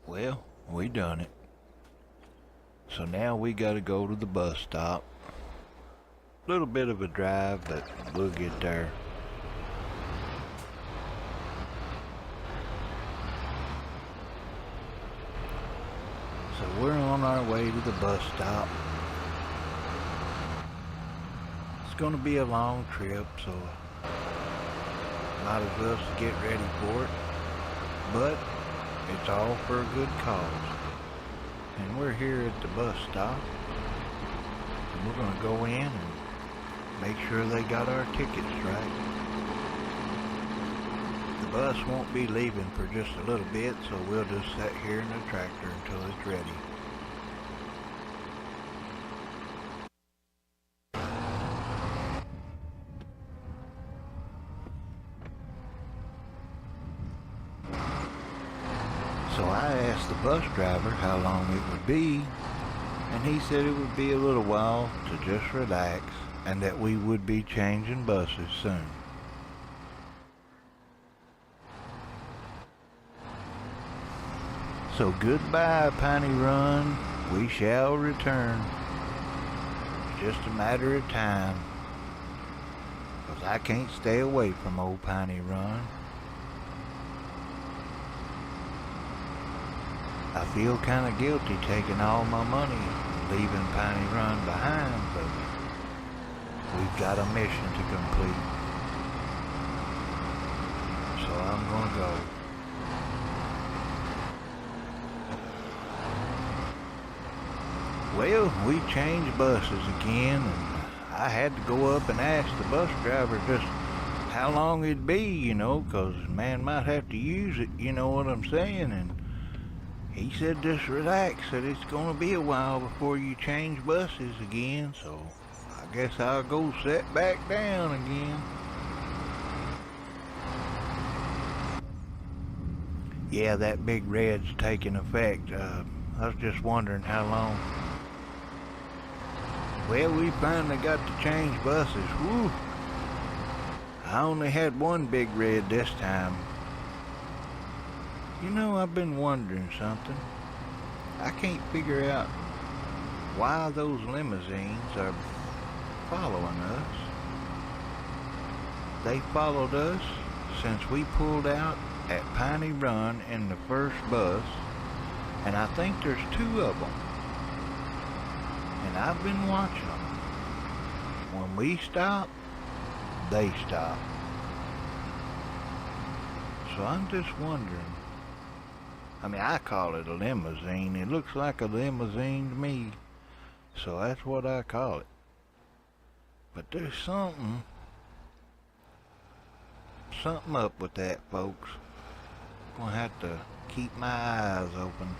Well, we done it. So now we gotta go to the bus stop. Little bit of a drive, but we'll get there. So we're on our way to the bus stop. It's going to be a long trip, so might as well get ready for it. But it's all for a good cause. And we're here at the bus stop. And we're going to go in and make sure they got our tickets right. The bus won't be leaving for just a little bit, so we'll just sit here in the tractor until it's ready. So I asked the bus driver how long it would be, and he said it would be a little while to just relax, and that we would be changing buses soon. So goodbye, Piney Run, we shall return. It's just a matter of time, 'cause I can't stay away from old Piney Run. I feel kind of guilty taking all my money and leaving Piney Run behind, but we've got a mission to complete. So I'm gonna go. Well, we changed buses again, and I had to go up and ask the bus driver just how long it'd be, you know, 'cause man might have to use it, you know what I'm saying? And he said just relax, that it's gonna be a while before you change buses again, so I guess I'll go sit back down again. Yeah, that big red's taking effect. I was just wondering how long. Well, we finally got to change buses. Whew. I only had one big red this time. You know, I've been wondering something. I can't figure out why those limousines are following us. They followed us since we pulled out at Piney Run in the first bus, and I think there's two of them. And I've been watching them. When we stop, they stop. So I'm just wondering. I mean, I call it a limousine. It looks like a limousine to me, so that's what I call it. But there's something up with that, folks. I'm gonna have to keep my eyes open.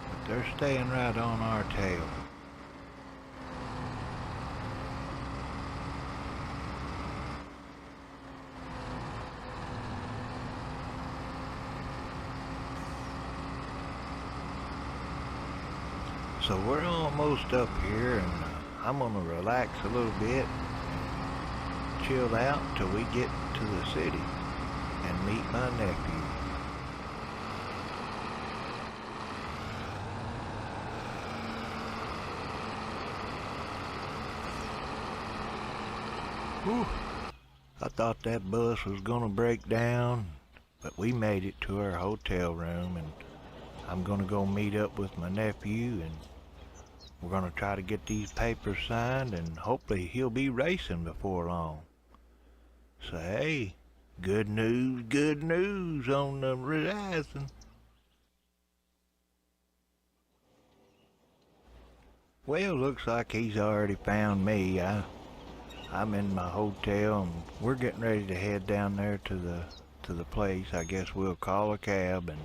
But they're staying right on our tail. So we're almost up here, and I'm gonna relax a little bit, chill out till we get to the city and meet my nephew. Whew. I thought that bus was gonna break down, but we made it to our hotel room, and I'm gonna go meet up with my nephew, and we're gonna try to get these papers signed, and hopefully he'll be racing before long. So hey, good news on the horizon. Well, looks like he's already found me. I'm in my hotel, and we're getting ready to head down there to the place. I guess we'll call a cab, and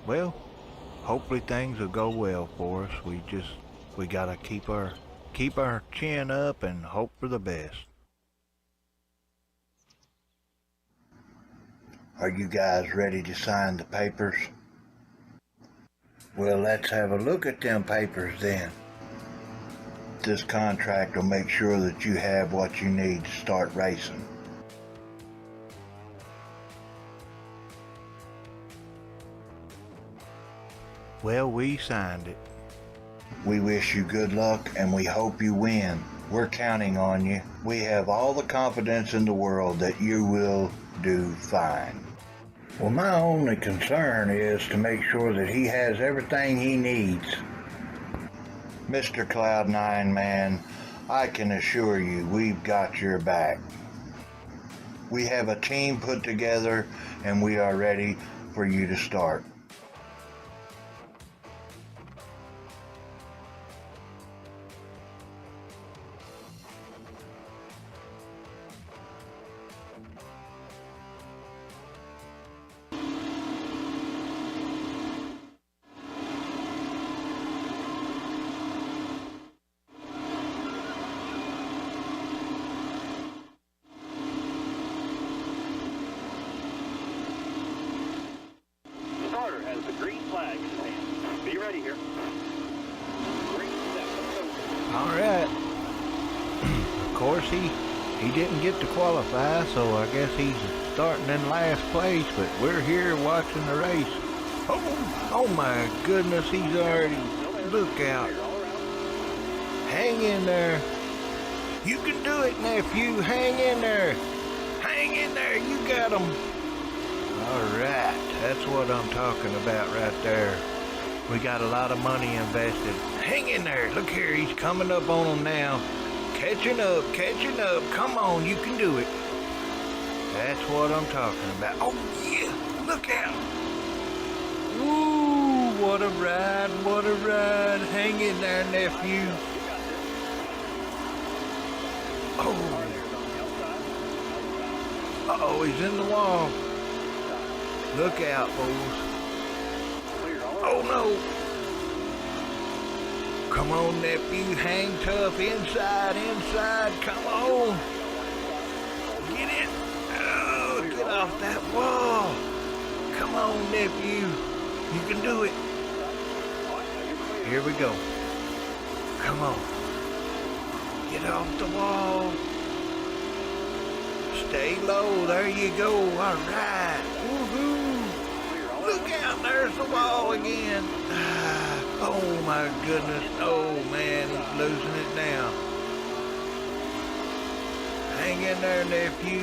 well, hopefully things will go well for us. We gotta keep our chin up and hope for the best. Are you guys ready to sign the papers? Well, let's have a look at them papers then. This contract will make sure that you have what you need to start racing. Well, we signed it. We wish you good luck, and we hope you win. We're counting on you. We have all the confidence in the world that you will do fine. Well, my only concern is to make sure that he has everything he needs. Mr. Cloud9, man, I can assure you we've got your back. We have a team put together and we are ready for you to start. Starter has the green flag. Be ready here. Green set. All right. Of course, he didn't get to qualify, so I guess he's starting in last place, but we're here watching the race. Oh my goodness, he's already, look out. Hang in there. You can do it, nephew. Hang in there. Hang in there. You got him. All right. That's what I'm talking about right there. We got a lot of money invested. Hang in there. Look here. He's coming up on him now. Catching up. Catching up. Come on. You can do it. That's what I'm talking about. Oh, yeah. Look out. Ooh, what a ride. What a ride. Hang in there, nephew. Oh. Uh-oh, he's in the wall. Look out, fools. Oh, no. Come on, nephew. Hang tough. Inside, inside. Come on. Get it. Oh, get off that wall. Come on, nephew. You can do it. Here we go. Come on. Get off the wall. Stay low. There you go. All right. Woohoo. Look out. There's the wall again. Oh, my goodness. Oh, man. He's losing it now. Hang in there, nephew.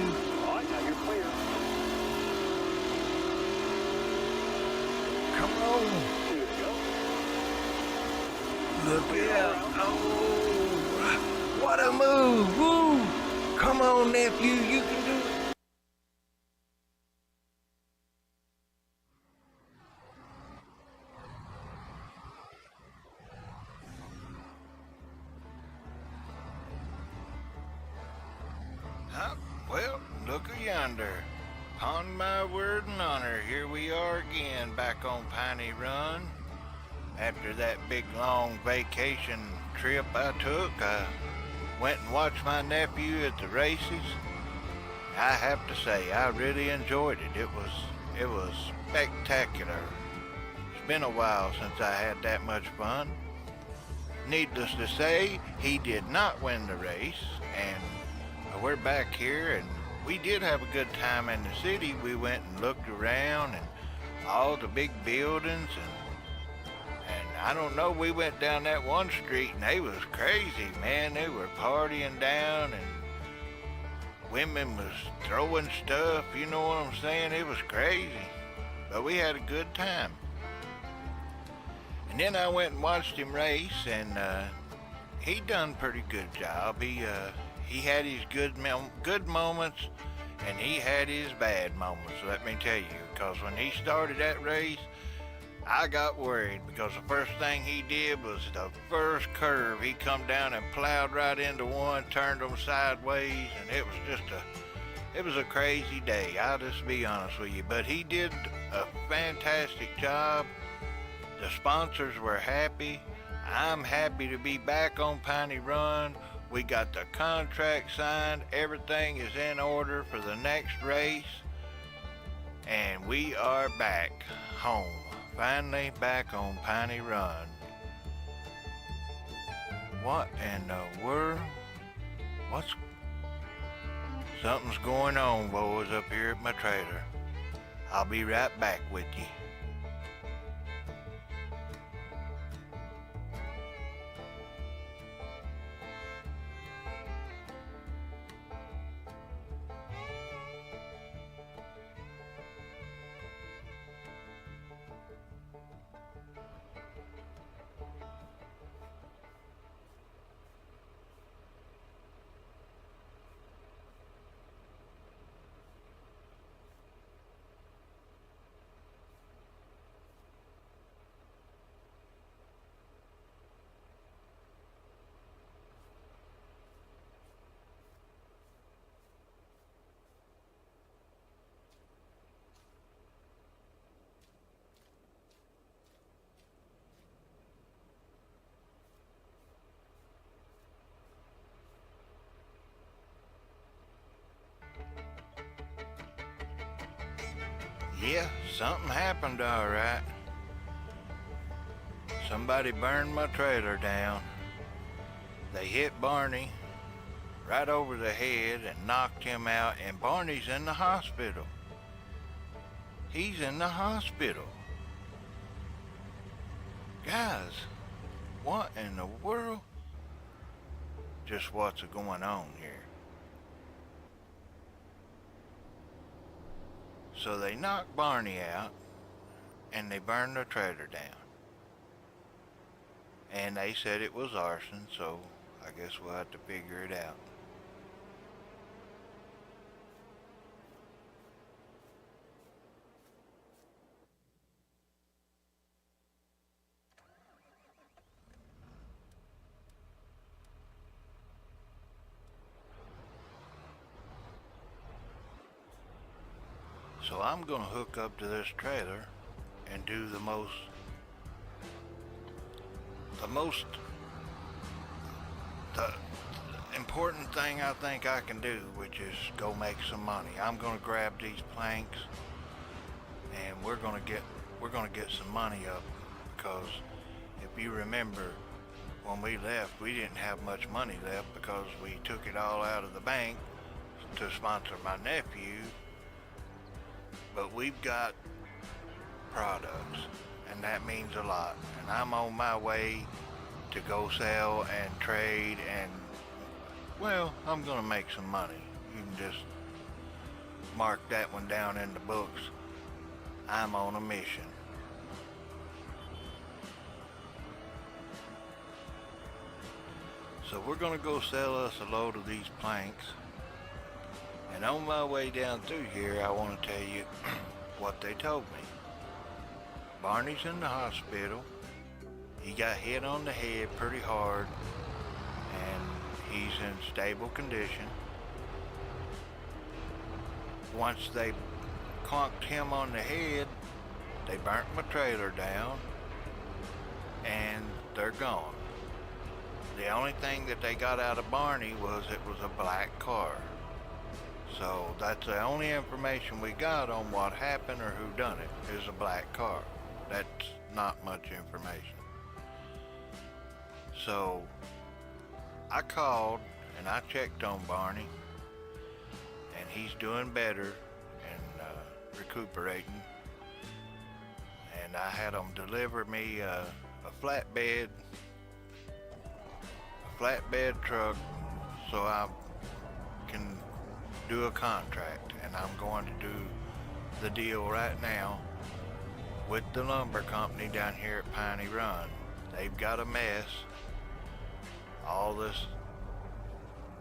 Come on. Look out. Oh, what a move. Woo. Come on, nephew. You can do it. Huh? Well, look yonder. Upon my word and honor, here we are again back on Piney Run. After that big long vacation trip I took, I went and watched my nephew at the races. I have to say, I really enjoyed it. It was spectacular. It's been a while since I had that much fun. Needless to say, he did not win the race, and we're back here, and we did have a good time in the city. We went and looked around and all the big buildings, and I don't know, we went down that one street and they was crazy, man. They were partying down and women was throwing stuff, you know what I'm saying? It was crazy, but we had a good time. And then I went and watched him race, and he done a pretty good job. He had his good moments, and he had his bad moments, let me tell you, because when he started that race, I got worried, because the first thing he did was the first curve. He come down and plowed right into one, turned them sideways, and it was a crazy day. I'll just be honest with you. But he did a fantastic job. The sponsors were happy. I'm happy to be back on Piney Run. We got the contract signed. Everything is in order for the next race. And we are back home. Finally back on Piney Run. What in the world? Something's going on, boys, up here at my trailer. I'll be right back with you. Yeah, something happened, all right. Somebody burned my trailer down. They hit Barney right over the head and knocked him out, and Barney's in the hospital. He's in the hospital. Guys, what in the world? Just what's going on here? So they knocked Barney out, and they burned the trailer down. And they said it was arson, so I guess we'll have to figure it out. So I'm gonna hook up to this trailer and do the most important thing I think I can do, which is go make some money. I'm gonna grab these planks and we're gonna get some money up, because if you remember, when we left, we didn't have much money left because we took it all out of the bank to sponsor my nephew. But we've got products, and that means a lot. And I'm on my way to go sell and trade, and, well, I'm gonna make some money. You can just mark that one down in the books. I'm on a mission. So we're gonna go sell us a load of these planks. And on my way down through here, I want to tell you what they told me. Barney's in the hospital. He got hit on the head pretty hard, and he's in stable condition. Once they conked him on the head, they burnt my trailer down, and they're gone. The only thing that they got out of Barney was it was a black car. So that's the only information we got on what happened or who done it, is a black car. That's not much information. So I called and I checked on Barney, and he's doing better and recuperating. And I had them deliver me a flatbed truck so I can do a contract, and I'm going to do the deal right now with the lumber company down here at Piney Run. They've got a mess. All this,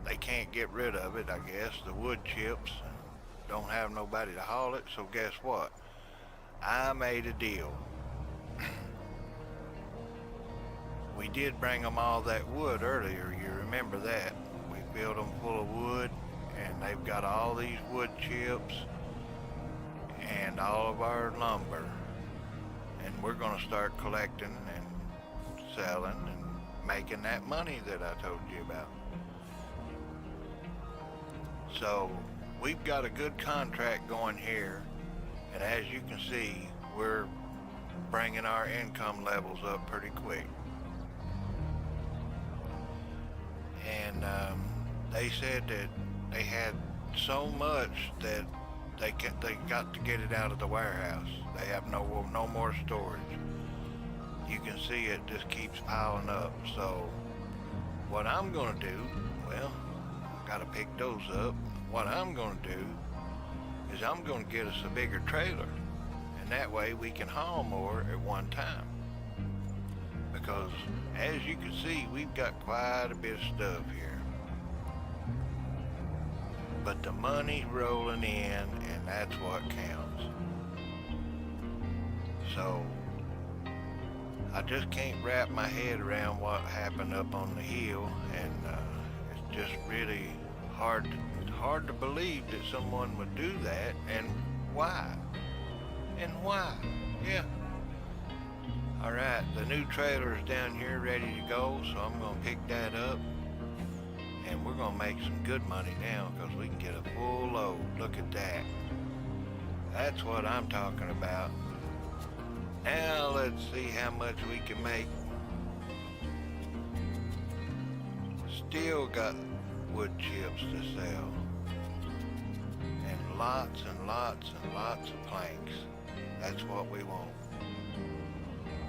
they can't get rid of it, I guess, the wood chips, and don't have nobody to haul it. So guess what? I made a deal. We did bring them all that wood earlier, you remember that. We filled them full of wood, and they've got all these wood chips and all of our lumber, and we're going to start collecting and selling and making that money that I told you about. So we've got a good contract going here, and as you can see, we're bringing our income levels up pretty quick. And they said that they had so much that they got to get it out of the warehouse. They have no more storage. You can see it just keeps piling up. So what I'm gonna do, well, I gotta pick those up. What I'm gonna do is I'm gonna get us a bigger trailer, and that way we can haul more at one time. Because as you can see, we've got quite a bit of stuff here. But the money's rolling in, and that's what counts. So I just can't wrap my head around what happened up on the hill, and it's just really hard to believe that someone would do that, and why? Yeah. All right, the new trailer is down here ready to go, so I'm gonna pick that up, and we're gonna make some good money now because we can get a full load. Look at that. That's what I'm talking about. Now let's see how much we can make. Still got wood chips to sell. And lots and lots and lots of planks. That's what we want.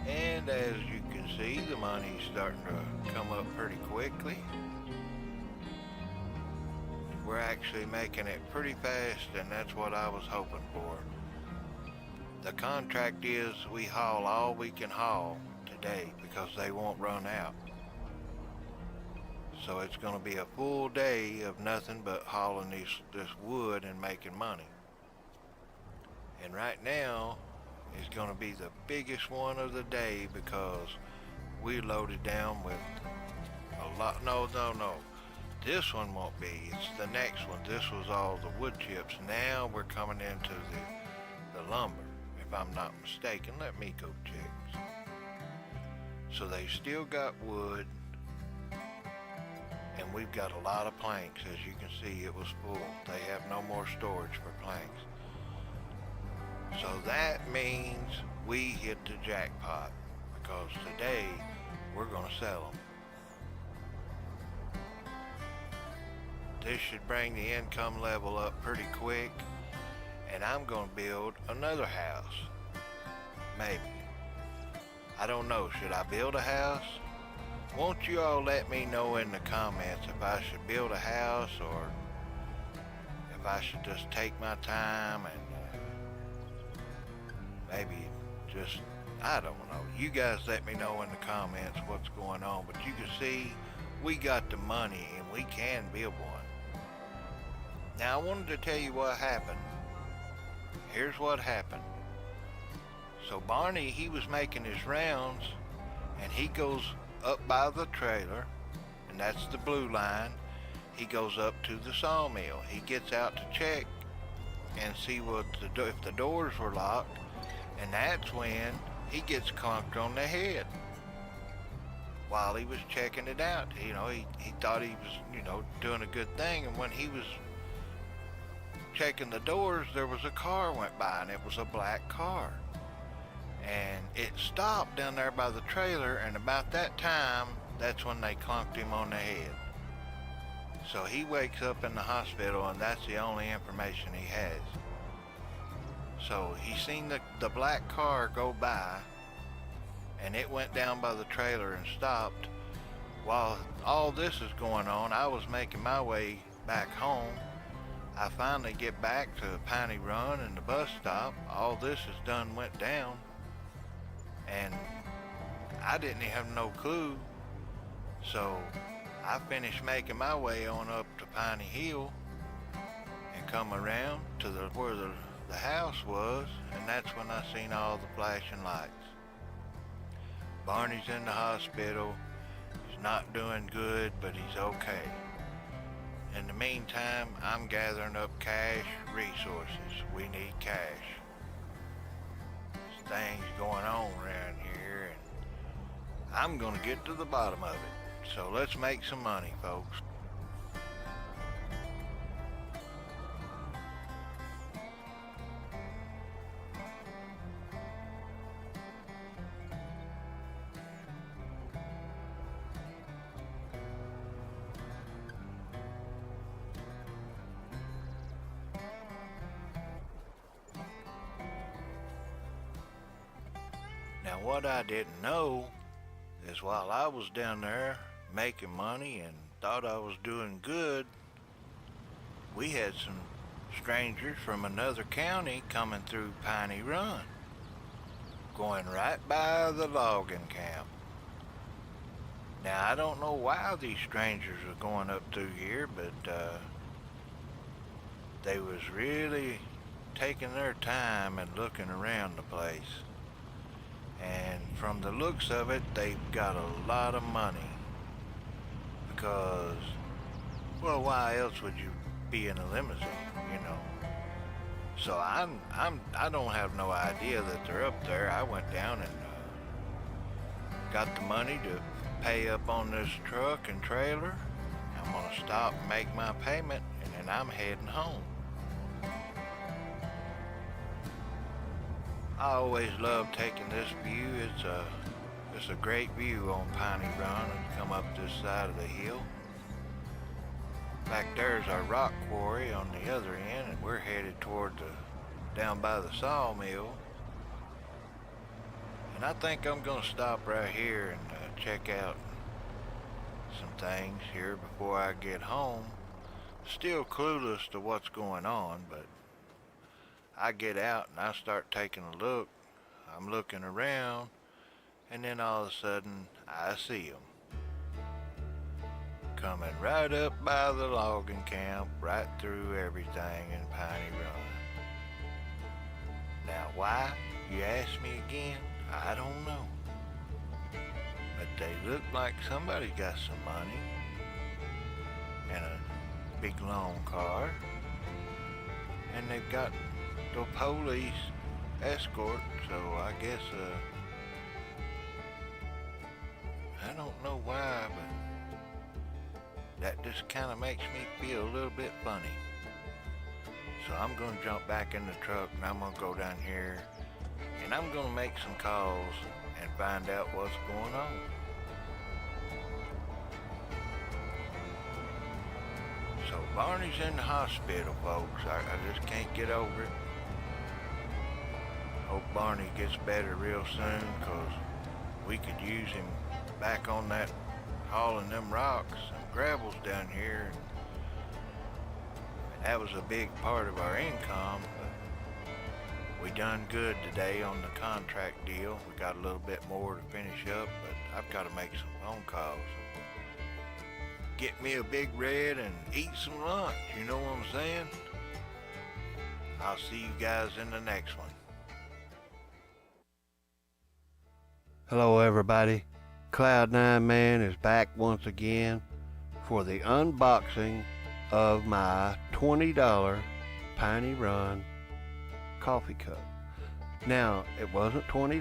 And as you can see, the money's starting to come up pretty quickly. We're actually making it pretty fast, and that's what I was hoping for. The contract is we haul all we can haul today because they won't run out. So it's going to be a full day of nothing but hauling this wood and making money. And right now is going to be the biggest one of the day because we loaded down with a lot. No. This one won't be. It's the next one. This was all the wood chips. Now we're coming into the lumber, if I'm not mistaken. Let me go check. So they still got wood, and we've got a lot of planks. As you can see, it was full. They have no more storage for planks. So that means we hit the jackpot because today we're going to sell them. This should bring the income level up pretty quick, and I'm going to build another house. Maybe. I don't know. Should I build a house? Won't you all let me know in the comments if I should build a house or if I should just take my time and maybe just, I don't know. You guys let me know in the comments what's going on, but you can see we got the money and we can build one. Now I wanted to tell you what happened. Here's what happened. So Barney, he was making his rounds and he goes up by the trailer, and that's the blue line. He goes up to the sawmill. He gets out to check and see if the doors were locked, and that's when he gets clunked on the head while he was checking it out. You know, he thought he was, doing a good thing, and when he was checking the doors, there was a car went by, and it was a black car. And it stopped down there by the trailer, and about that time, that's when they clunked him on the head. So he wakes up in the hospital, and that's the only information he has. So he seen the black car go by, and it went down by the trailer and stopped. While all this is going on, I was making my way back home. I finally get back to Piney Run and the bus stop. All this is done went down, and I didn't have no clue. So I finished making my way on up to Piney Hill and come around to where the house was, and that's when I seen all the flashing lights. Barney's in the hospital. He's not doing good, but he's okay. In the meantime, I'm gathering up cash resources. We need cash. There's things going on around here, and I'm gonna get to the bottom of it. So let's make some money, folks. Now what I didn't know is while I was down there making money and thought I was doing good, we had some strangers from another county coming through Piney Run, going right by the logging camp. Now I don't know why these strangers were going up through here, but they was really taking their time and looking around the place. And from the looks of it, they've got a lot of money. Because, well, why else would you be in a limousine, So I don't have no idea that they're up there. I went down and got the money to pay up on this truck and trailer. I'm gonna stop and make my payment, and then I'm heading home. I always love taking this view. It's a great view on Piney Run and come up this side of the hill. Back there's our rock quarry on the other end, and we're headed toward down by the sawmill. And I think I'm gonna stop right here and check out some things here before I get home. Still clueless to what's going on, but I get out and I start taking a look. I'm looking around, and then all of a sudden I see them coming right up by the logging camp, right through everything in Piney Run. Now why, you ask me again? I don't know. But they look like somebody got some money and a big long car, and they've got the police escort, so I guess I don't know why, but that just kind of makes me feel a little bit funny. So I'm gonna jump back in the truck and I'm gonna go down here and I'm gonna make some calls and find out what's going on. So Barney's in the hospital, folks. I just can't get over it. Hope Barney gets better real soon, cause we could use him back on that hauling them rocks and gravels down here. And that was a big part of our income, but we done good today on the contract deal. We got a little bit more to finish up, but I've got to make some phone calls. Get me a Big Red and eat some lunch, you know what I'm saying? I'll see you guys in the next one. Hello everybody, Cloud9 Man is back once again for the unboxing of my $20 Piney Run coffee cup. Now, it wasn't $20,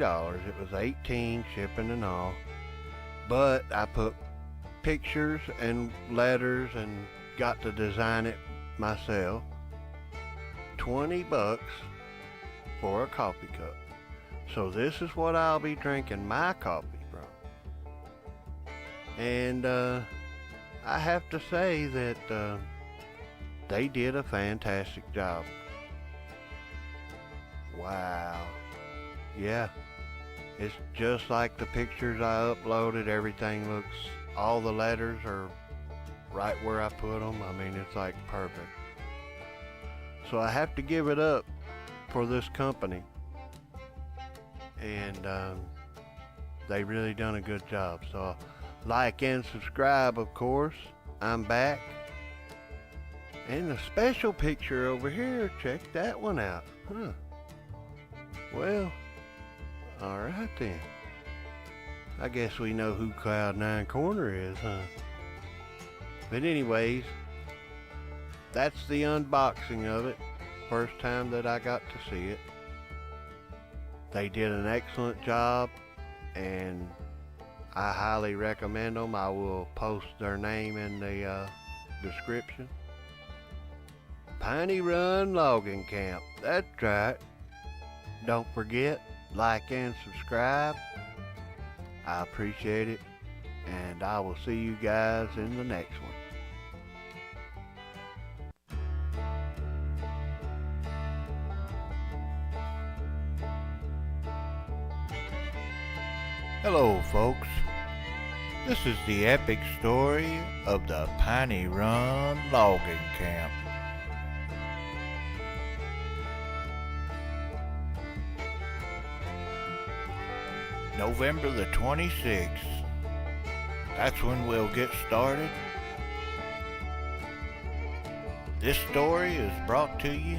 it was $18 shipping and all, but I put pictures and letters and got to design it myself. $20 for a coffee cup. So this is what I'll be drinking my coffee from. And I have to say that they did a fantastic job. Wow. Yeah. It's just like the pictures I uploaded. Everything looks, all the letters are right where I put them. I mean, it's like perfect. So I have to give it up for this company. And they really done a good job. So like and subscribe, of course. I'm back. And the special picture over here, check that one out. Huh. Well, alright then. I guess we know who Cloud9 Corner is, huh? But anyways, that's the unboxing of it. First time that I got to see it. They did an excellent job, and I highly recommend them. I will post their name in the description. Piney Run Logging Camp. That's right. Don't forget, like and subscribe. I appreciate it, and I will see you guys in the next one. Hello folks, this is the epic story of the Piney Run Logging Camp. November the 26th, that's when we'll get started. This story is brought to you